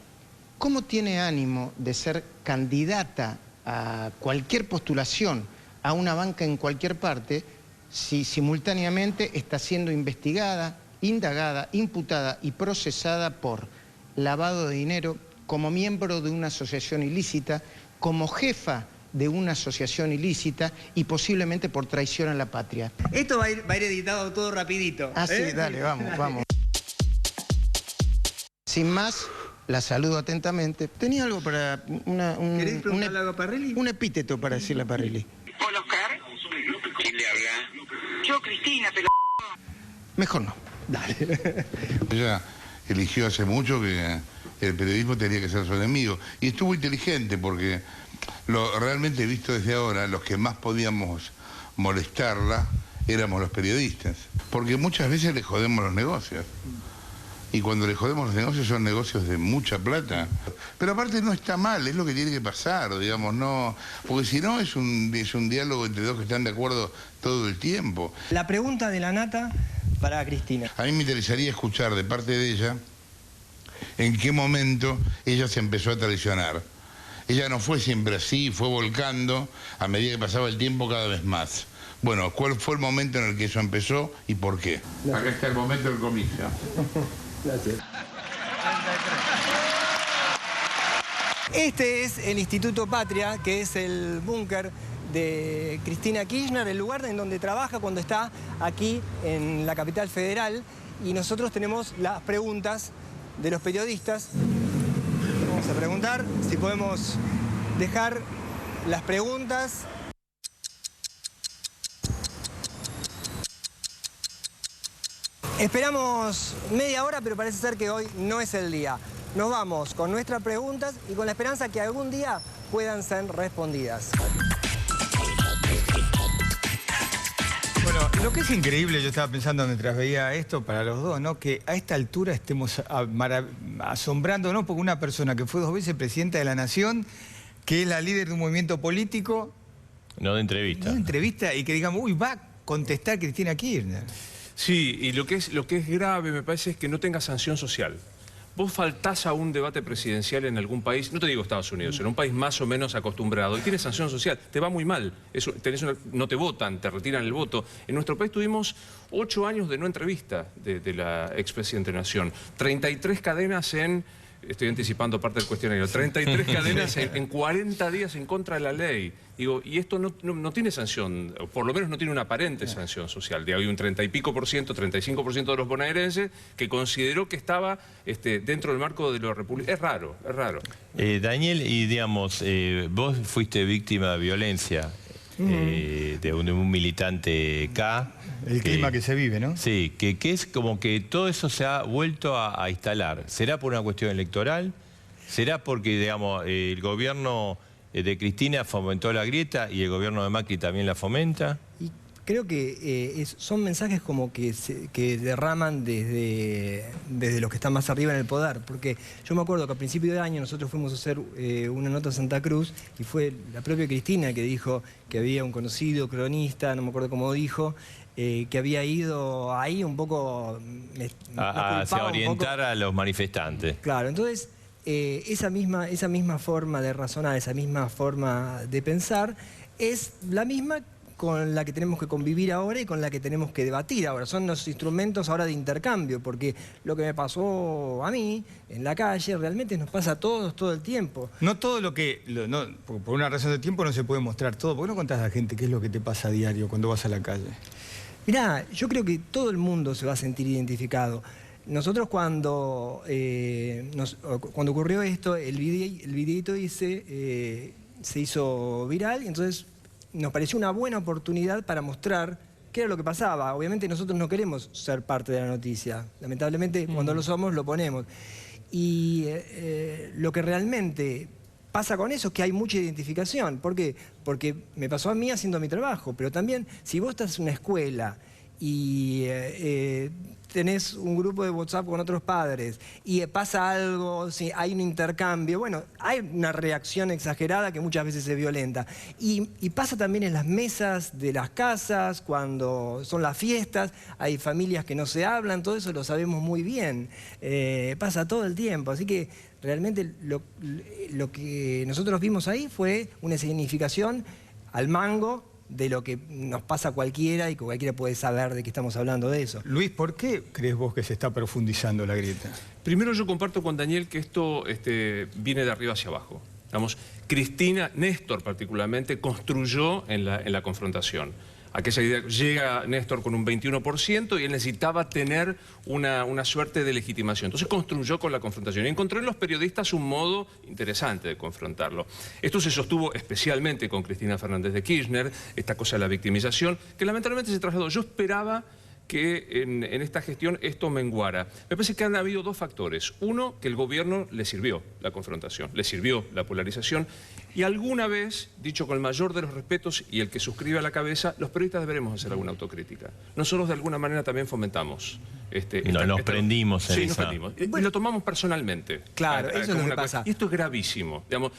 ¿cómo tiene ánimo de ser candidata a cualquier postulación a una banca en cualquier parte si simultáneamente está siendo investigada, indagada, imputada y procesada por lavado de dinero, como miembro de una asociación ilícita, como jefa de una asociación ilícita y posiblemente por traición a la patria? Esto va a ir editado todo rapidito. Ah, sí, dale, vamos. Sin más, la saludo atentamente. Tenía algo para... ¿Querés preguntarle algo a Parrilli? Un epíteto para decirle a Parrilli. Hola, Oscar. ¿Quién le habla? Yo, Cristina, pero... Mejor no. Dale. Ella eligió hace mucho que el periodismo tenía que ser su enemigo. Y estuvo inteligente porque realmente visto desde ahora, los que más podíamos molestarla éramos los periodistas. Porque muchas veces le jodemos los negocios. Y cuando le jodemos los negocios son negocios de mucha plata. Pero aparte no está mal, es lo que tiene que pasar, digamos, no. Porque si no es un diálogo entre dos que están de acuerdo todo el tiempo. La pregunta de la nata para Cristina. A mí me interesaría escuchar de parte de ella en qué momento ella se empezó a traicionar. Ella no fue siempre así, fue volcando a medida que pasaba el tiempo cada vez más. Bueno, ¿cuál fue el momento en el que eso empezó y por qué? Acá está el momento del comicio. Gracias. Este es el Instituto Patria, que es el búnker de Cristina Kirchner, el lugar en donde trabaja cuando está aquí en la capital federal. Y nosotros tenemos las preguntas de los periodistas. Vamos a preguntar si podemos dejar las preguntas. Esperamos media hora, pero parece ser que hoy no es el día. Nos vamos con nuestras preguntas y con la esperanza que algún día puedan ser respondidas. Bueno, lo que es increíble, yo estaba pensando mientras veía esto para los dos, ¿no? Que a esta altura estemos asombrándonos porque una persona que fue 2 veces presidenta de la Nación, que es la líder de un movimiento político... No de entrevista. No de entrevista y que digamos, uy, va a contestar Cristina Kirchner. Sí, y lo que es grave, me parece, es que no tenga sanción social. Vos faltás a un debate presidencial en algún país, no te digo Estados Unidos, en un país más o menos acostumbrado, y tienes sanción social, te va muy mal, no te votan, te retiran el voto. En nuestro país tuvimos 8 años de no entrevista de la expresidente de Nación, 33 cadenas en... Estoy anticipando parte del cuestionario. 33 cadenas en 40 días en contra de la ley. Digo, y esto no tiene sanción, o por lo menos no tiene una aparente sanción social. Hay un 30 y pico por ciento, 35% de los bonaerenses que consideró que estaba dentro del marco de lo republicano. Es raro, es raro. Daniel, y digamos, vos fuiste víctima de violencia. de un militante K. El clima que se vive, ¿no? Sí, que es como que todo eso se ha vuelto a instalar. ¿Será por una cuestión electoral? ¿Será porque, digamos, el gobierno de Cristina fomentó la grieta y el gobierno de Macri también la fomenta? Y creo que son mensajes como que derraman desde los que están más arriba en el poder, porque yo me acuerdo que a principio de año nosotros fuimos a hacer una nota a Santa Cruz y fue la propia Cristina que dijo que había un conocido cronista, no me acuerdo cómo dijo, que había ido ahí un poco... hacia orientar a los manifestantes. Claro, entonces esa misma forma de razonar, esa misma forma de pensar es la misma con la que tenemos que convivir ahora y con la que tenemos que debatir ahora. Son los instrumentos ahora de intercambio, porque lo que me pasó a mí en la calle realmente nos pasa a todos todo el tiempo. No todo lo que... por una razón de tiempo no se puede mostrar todo. ¿Por qué no contás a la gente qué es lo que te pasa a diario cuando vas a la calle? Mirá, yo creo que todo el mundo se va a sentir identificado. Nosotros cuando ocurrió esto, el videito se hizo viral y entonces nos pareció una buena oportunidad para mostrar qué era lo que pasaba. Obviamente nosotros no queremos ser parte de la noticia. Lamentablemente cuando lo somos lo ponemos. Y lo que realmente pasa con eso es que hay mucha identificación. ¿Por qué? Porque me pasó a mí haciendo mi trabajo, pero también si vos estás en una escuela y tenés un grupo de WhatsApp con otros padres y pasa algo, si hay un intercambio, bueno, hay una reacción exagerada que muchas veces es violenta. Y pasa también en las mesas de las casas, cuando son las fiestas, hay familias que no se hablan, todo eso lo sabemos muy bien. Pasa todo el tiempo, así que realmente lo que nosotros vimos ahí fue una significación al mango de lo que nos pasa a cualquiera y que cualquiera puede saber de qué estamos hablando de eso. Luis, ¿por qué crees vos que se está profundizando la grieta? Primero yo comparto con Daniel que esto viene de arriba hacia abajo. Digamos, Cristina, Néstor particularmente, construyó en la confrontación. Aquella idea, llega Néstor con un 21% y él necesitaba tener una suerte de legitimación. Entonces construyó con la confrontación y encontró en los periodistas un modo interesante de confrontarlo. Esto se sostuvo especialmente con Cristina Fernández de Kirchner, esta cosa de la victimización, que lamentablemente se trasladó. Yo esperaba que en esta gestión esto menguara. Me parece que han habido dos factores. Uno, que el gobierno le sirvió la confrontación, le sirvió la polarización. Y alguna vez, dicho con el mayor de los respetos y el que suscribe a la cabeza, los periodistas deberemos hacer alguna autocrítica. Nosotros de alguna manera también fomentamos. Nos prendimos en sí, esa. nos prendimos. Y lo tomamos personalmente. Claro, eso es lo que pasa. Y esto es gravísimo. Digamos,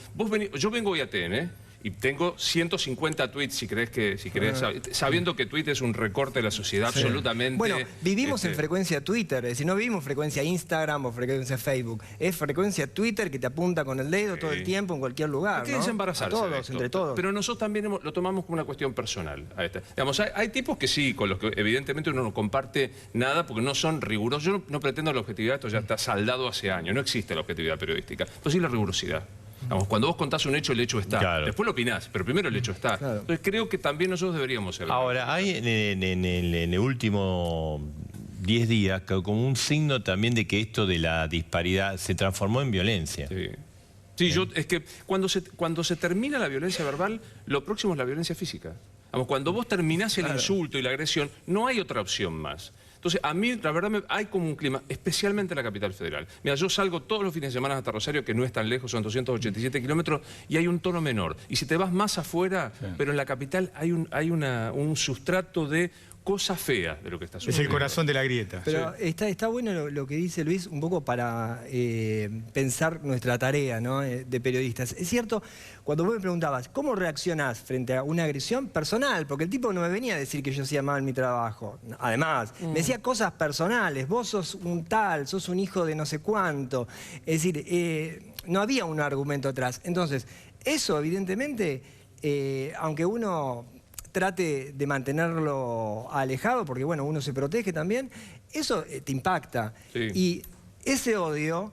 yo vengo hoy a TN, y tengo 150 tweets, si querés sabiendo que Twitter es un recorte de la sociedad absolutamente... Bueno, vivimos en frecuencia Twitter, es decir, no vivimos frecuencia Instagram o frecuencia Facebook. Es frecuencia Twitter que te apunta con el dedo todo el tiempo en cualquier lugar, ¿no? Desembarazarse todos, esto. entre todos. Pero nosotros también lo tomamos como una cuestión personal. Digamos, hay tipos que sí, con los que evidentemente uno no comparte nada porque no son rigurosos. Yo no pretendo la objetividad, esto ya está saldado hace años. No existe la objetividad periodística. Pero sí la rigurosidad. Vamos, cuando vos contás un hecho, el hecho está. Claro. Después lo opinás, pero primero el hecho está. Claro. Entonces creo que también nosotros deberíamos ser. Ahora, hay en el último 10 días como un signo también de que esto de la disparidad se transformó en violencia. Sí, es que cuando se termina la violencia verbal, lo próximo es la violencia física. Vamos, cuando vos terminás el insulto y la agresión, no hay otra opción más. Entonces, a mí, la verdad, hay como un clima, especialmente en la capital federal. Mira, yo salgo todos los fines de semana hasta Rosario, que no es tan lejos, son 287 kilómetros, y hay un tono menor. Y si te vas más afuera, pero en la capital hay un sustrato de cosas feas de lo que está sucediendo. Es el corazón de la grieta. Pero está bueno lo que dice Luis, un poco para pensar nuestra tarea, ¿no? De periodistas. Es cierto, cuando vos me preguntabas, ¿cómo reaccionás frente a una agresión personal? Porque el tipo no me venía a decir que yo hacía mal mi trabajo. Además, me decía cosas personales. Vos sos un tal, sos un hijo de no sé cuánto. Es decir, no había un argumento atrás. Entonces, eso evidentemente, aunque uno trate de mantenerlo alejado, porque bueno, uno se protege también, eso te impacta. Sí. Y ese odio,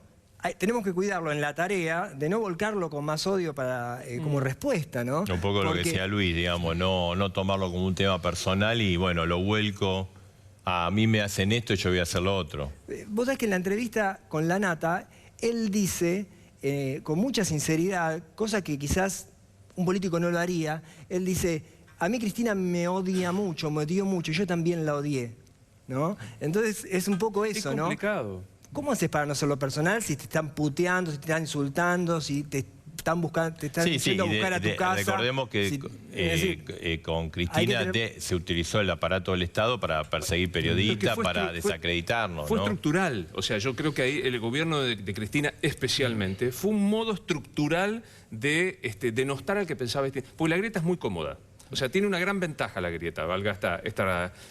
tenemos que cuidarlo en la tarea de no volcarlo con más odio para, como respuesta, ¿no? Un poco lo que decía Luis, digamos, no tomarlo como un tema personal y bueno, lo vuelco, a mí me hacen esto y yo voy a hacer lo otro. Vos sabés que en la entrevista con La Nata, él dice, con mucha sinceridad, cosa que quizás un político no lo haría, él dice... a mí Cristina me odia mucho, me odió mucho, yo también la odié, ¿no? Entonces es un poco eso, ¿no? Es complicado. ¿Cómo haces para no hacerlo personal si te están puteando, si te están insultando, si te están buscando, te están diciendo buscar a tu casa? Recordemos que con Cristina se utilizó el aparato del Estado para perseguir periodistas, para desacreditarnos. Fue estructural. O sea, yo creo que ahí el gobierno de Cristina especialmente fue un modo estructural de denostar al que pensaba. Porque la grieta es muy cómoda. O sea, tiene una gran ventaja la grieta, valga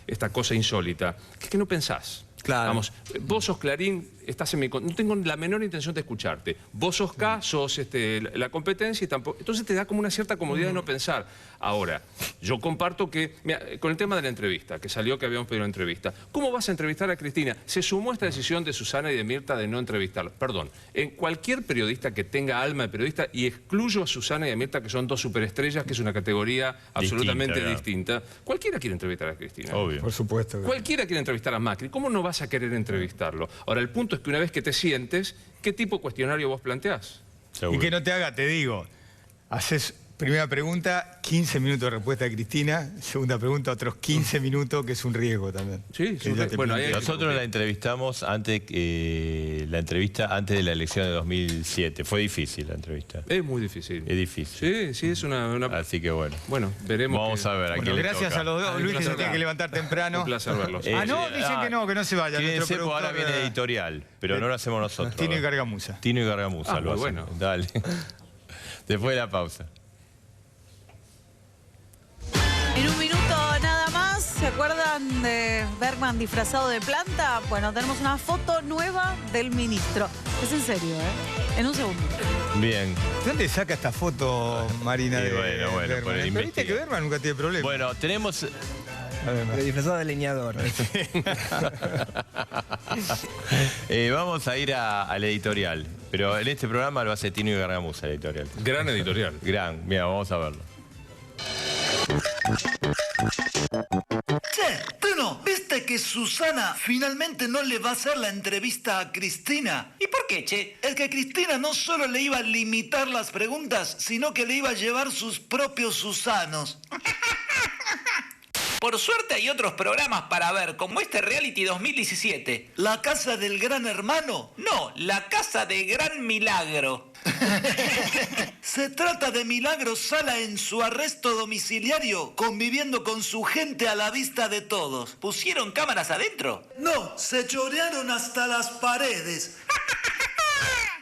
esta cosa insólita, que es que no pensás. Claro. Vamos, vos sos Clarín, estás en no tengo la menor intención de escucharte. Vos sos K, sos la competencia y tampoco... Entonces te da como una cierta comodidad de no pensar. Ahora, yo comparto que... Mira, con el tema de la entrevista, que salió que habíamos pedido una entrevista. ¿Cómo vas a entrevistar a Cristina? Se sumó esta decisión de Susana y de Mirta de no entrevistarla. Perdón, en cualquier periodista que tenga alma de periodista, y excluyo a Susana y a Mirta, que son dos superestrellas, que es una categoría absolutamente distinta. Cualquiera quiere entrevistar a Cristina. Obvio. Por supuesto. Cualquiera quiere entrevistar a Macri. ¿Cómo no vas a querer entrevistarlo? Ahora, el punto es que una vez que te sientes, ¿qué tipo de cuestionario vos planteás? Y que no te haga, te digo, haces primera pregunta, 15 minutos de respuesta de Cristina, segunda pregunta, otros 15 minutos, que es un riesgo también. Sí, bueno, nosotros la entrevistamos antes de la elección de 2007. Fue difícil la entrevista. Es muy difícil. Es difícil. Sí, es una... Así que bueno. Bueno, veremos. Vamos a ver. Bueno, gracias a los dos. Luis, que se tiene que levantar temprano. Un placer verlos. Dicen que no se vayan. Ahora viene editorial, pero no lo hacemos nosotros. Tino y Gargamusa. Tino y Gargamusa lo hacen. Bueno. Dale. Después de la pausa. En un minuto nada más, ¿se acuerdan de Bergman disfrazado de planta? Bueno, tenemos una foto nueva del ministro. Es en serio, ¿eh? En un segundo. Bien. ¿De dónde saca esta foto, Marina? Sí, bueno, por el Pero viste que Bergman nunca tiene problema. Bueno, tenemos... Disfrazado de leñador. Vamos a ir al editorial. Pero en este programa lo hace Tino y Gargamusa, el editorial. Gran editorial. Gran. Mira, vamos a verlo. Che, Tino, ¿viste que Susana finalmente no le va a hacer la entrevista a Cristina? ¿Y por qué, che? Es que Cristina no solo le iba a limitar las preguntas, sino que le iba a llevar sus propios Susanos. Por suerte hay otros programas para ver, como este Reality 2017. ¿La casa del gran hermano? No, la casa de Gran Milagro. Se trata de Milagro Sala en su arresto domiciliario, conviviendo con su gente a la vista de todos. ¿Pusieron cámaras adentro? No, se chorearon hasta las paredes.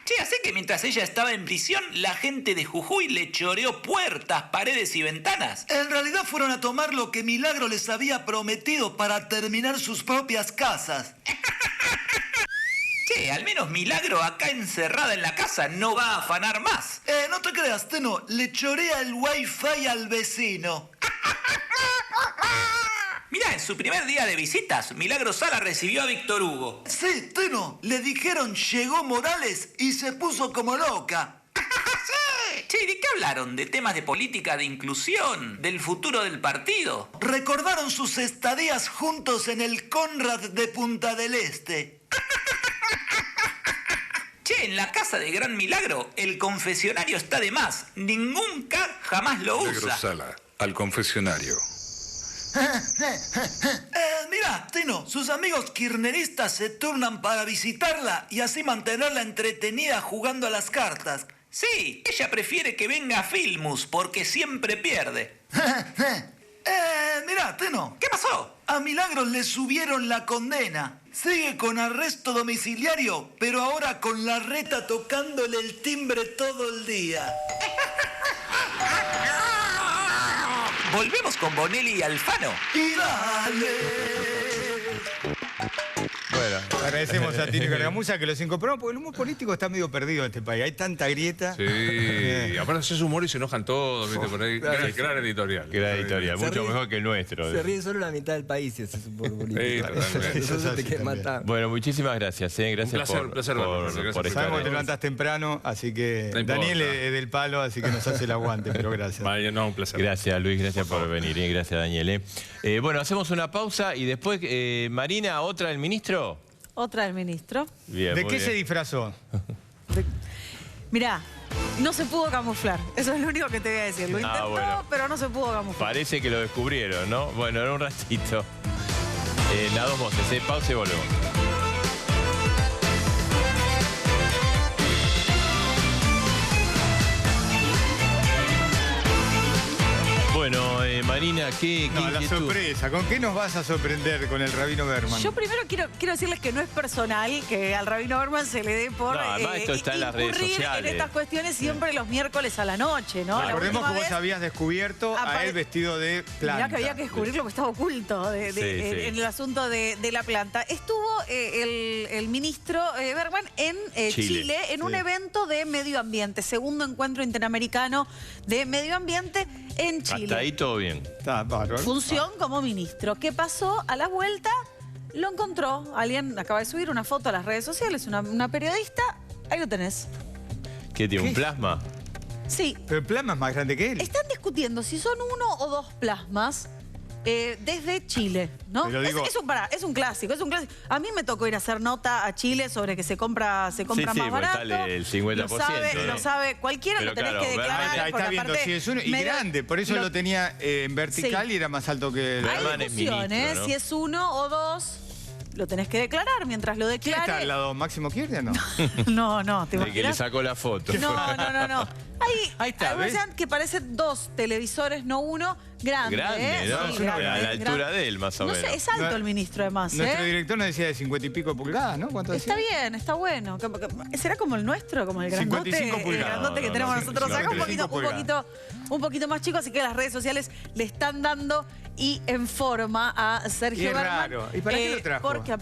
Che, así que mientras ella estaba en prisión, la gente de Jujuy le choreó puertas, paredes y ventanas. En realidad fueron a tomar lo que Milagro les había prometido para terminar sus propias casas. Che, al menos Milagro acá encerrada en la casa no va a afanar más. No te creas, Teno, le chorea el wifi al vecino. Mirá, en su primer día de visitas, Milagro Sala recibió a Víctor Hugo. Sí, Teno, le dijeron llegó Morales y se puso como loca. Che, ¿de qué hablaron? ¿De temas de política, de inclusión, del futuro del partido? Recordaron sus estadías juntos en el Conrad de Punta del Este. Che, en la casa de Gran Milagro, el confesionario está de más. Ningún K jamás lo usa. Milagro Sala, al confesionario. Mira, Tino, sus amigos kirchneristas se turnan para visitarla y así mantenerla entretenida jugando a las cartas. Sí, ella prefiere que venga a Filmus porque siempre pierde. Mira, Tino. ¿Qué pasó? A Milagros le subieron la condena. Sigue con arresto domiciliario, pero ahora con la reta tocándole el timbre todo el día. Volvemos con Bonelli y Alfano. Y dale. Bueno, agradecemos a Tino y Gargamusa que los incorporamos, porque el humor político está medio perdido en este país. Hay tanta grieta. Sí, aparte haces humor y se enojan todos, ¿viste? Por ahí. Gran editorial. Gran editorial, mucho mejor que el nuestro. Se ríe solo la mitad del país si haces humor político. Eso te quiere matar. Bueno, muchísimas gracias. Gracias por estar. Sabemos que te levantás temprano, así que Daniel es del palo, así que nos hace el aguante, pero gracias. No, un placer. Gracias, Luis, gracias por venir. Gracias, Daniel. Bueno, hacemos una pausa y después, Marina, ¿otra del ministro? Otra del ministro. Bien, ¿de qué se disfrazó? Mirá, No se pudo camuflar. Eso es lo único que te voy a decir. Lo intentó, bueno. pero no se pudo camuflar. Parece que lo descubrieron, ¿no? Bueno, era un ratito. Las dos voces, pausa y volvemos. Bueno, Marina, ¿qué la inquietud? sorpresa. ¿Con qué nos vas a sorprender con el Rabino Berman? Yo primero quiero decirles que no es personal que al Rabino Berman se le dé por además esto está en las redes incurrir sociales. en estas cuestiones siempre los miércoles a la noche, ¿no? La Recordemos última que vos vez habías descubierto a él vestido de planta. Mirá que había que descubrir lo que estaba oculto en el asunto de la planta. Estuvo el ministro Berman en Chile en un evento de medio ambiente, segundo encuentro interamericano de medio ambiente en Chile. Hasta ahí todo bien. Está bárbaro. Función como ministro. ¿Qué pasó? A la vuelta lo encontró. Alguien acaba de subir una foto a las redes sociales, una periodista. Ahí lo tenés. ¿Qué tiene, un plasma? Sí. Pero el plasma es más grande que él. Están discutiendo si son 1 o 2 plasmas desde Chile, ¿no? Pero digo- Es un clásico, es un clásico. A mí me tocó ir a hacer nota a Chile sobre que se compra Sí, más porque barato. sale el 50%. Lo sabe cualquiera, Pero lo tenés claro, que declarar. Ahí está porque viendo, aparte si es uno y medio- grande, por eso lo tenía en vertical Sí. y era más alto que el... Hay discusión, ¿no? Si es 1 o 2, lo tenés que declarar. Mientras lo ¿Quién está declare... al lado? ¿Máximo Kirchner no? No, ¿te El que le imaginas? sacó la foto. No. Ahí está, Hay ¿ves? que parecen 2 televisores, no 1. Grande, Grande, ¿no? Sí, grande, a la altura grande. de él, más o No menos. sé, es alto el ministro además, Nuestro director nos decía de 50 y pico pulgadas, ¿no? ¿Cuánto decía? Está bien, está bueno. ¿Será como el nuestro, como el grandote, 55 pulgadas. grandote que No, tenemos no, nosotros acá? 55 Un poquito más chico, así que las redes sociales le están dando y en forma a Sergio Qué Berman. raro. ¿Y para qué lo trajo? Porque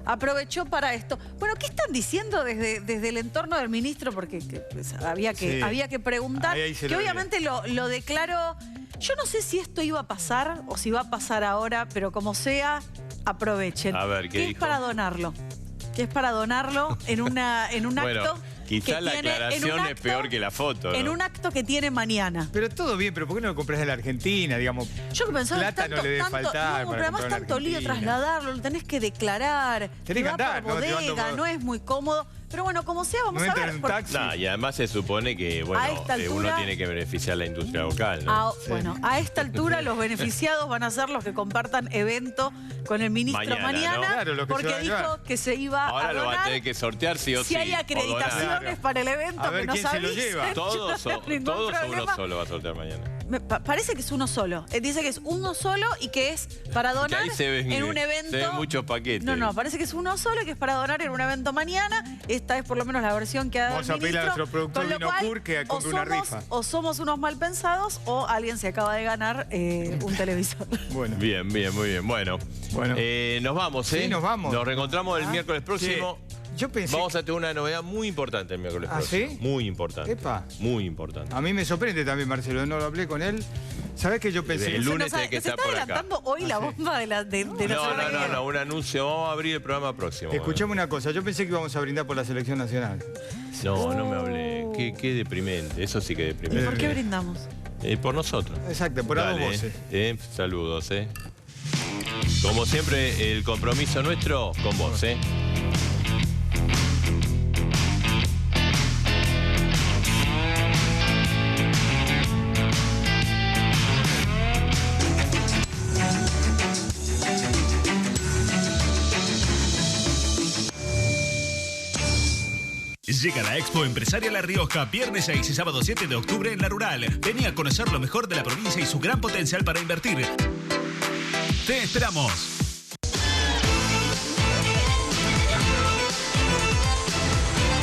aprovechó para esto. Bueno, ¿qué están diciendo desde el entorno del ministro? Porque pues, había que preguntar. Ahí se que lo obviamente lo declaró. Yo no sé si esto iba a pasar o si va a pasar ahora, pero como sea, aprovechen. A ver, ¿qué es dijo? para donarlo. Que es para donarlo en un Bueno, acto. quizás que la tiene- en un aclaración es acto- peor que la foto, ¿no? En un acto que tiene mañana. Pero todo bien, pero ¿por qué no lo compras de la Argentina? Digamos, Yo que pensaba plata tanto, no le debe tanto- faltar no, para pero además comprar en tanto lío Argentina. trasladarlo, lo tenés que declarar. Tenés que va andar, por ¿no? Te bodega, mando por- no es muy cómodo. Pero bueno, como sea, vamos a ver. porque- No, y además se supone que, bueno, A esta uno altura- tiene que beneficiar la industria local, ¿no? Bueno, a esta altura los beneficiados van a ser los que compartan evento con el ministro Mañana, ¿no? Claro, lo que se porque van a dijo llevar. que se iba Ahora a lo va a donar. tener que sortear sí o sí. Si hay o acreditaciones donar. para el evento, A ver que nos quién se lo avisen. lleva. Todos, Yo no tengo ningún todos o uno problema. solo va a sortear mañana. Parece que es uno solo. Dice que es uno solo y que es para Que donar ahí se ven, en un evento. se ven muchos paquetes. No, parece que es uno solo y que es para donar en un evento mañana. Esta es por lo menos la versión que ha dado Vamos el a pedirle a ministro. nuestro productor Con lo Vino cual, Cur que o compre una rifa. O somos unos mal pensados o alguien se acaba de ganar un televisor. Bueno. Bien, muy bien. Bueno, nos vamos, ¿eh? Sí, nos vamos. Nos reencontramos el miércoles próximo. Yo pensé... Vamos a tener una novedad muy importante el miércoles ¿Ah, próximo. sí? Muy importante. Epa. Muy importante. A mí me sorprende también, Marcelo, no lo hablé con él. ¿Sabés que yo pensé? El lunes Nos tiene que está estar por acá. adelantando hoy la bomba de la semana que viene. No, un anuncio. Vamos a abrir el programa próximo. Escuchame una cosa, yo pensé que íbamos a brindar por la selección nacional. No me hablé. Qué deprimente. Eso sí que ¿Y deprimente. por qué brindamos? Por nosotros. Exacto, por a dos Dale, voces. saludos, Como siempre, el compromiso nuestro con vos, Llega la Expo Empresaria La Rioja, viernes 6 y sábado 7 de octubre en La Rural. Vení a conocer lo mejor de la provincia y su gran potencial para invertir. ¡Te esperamos!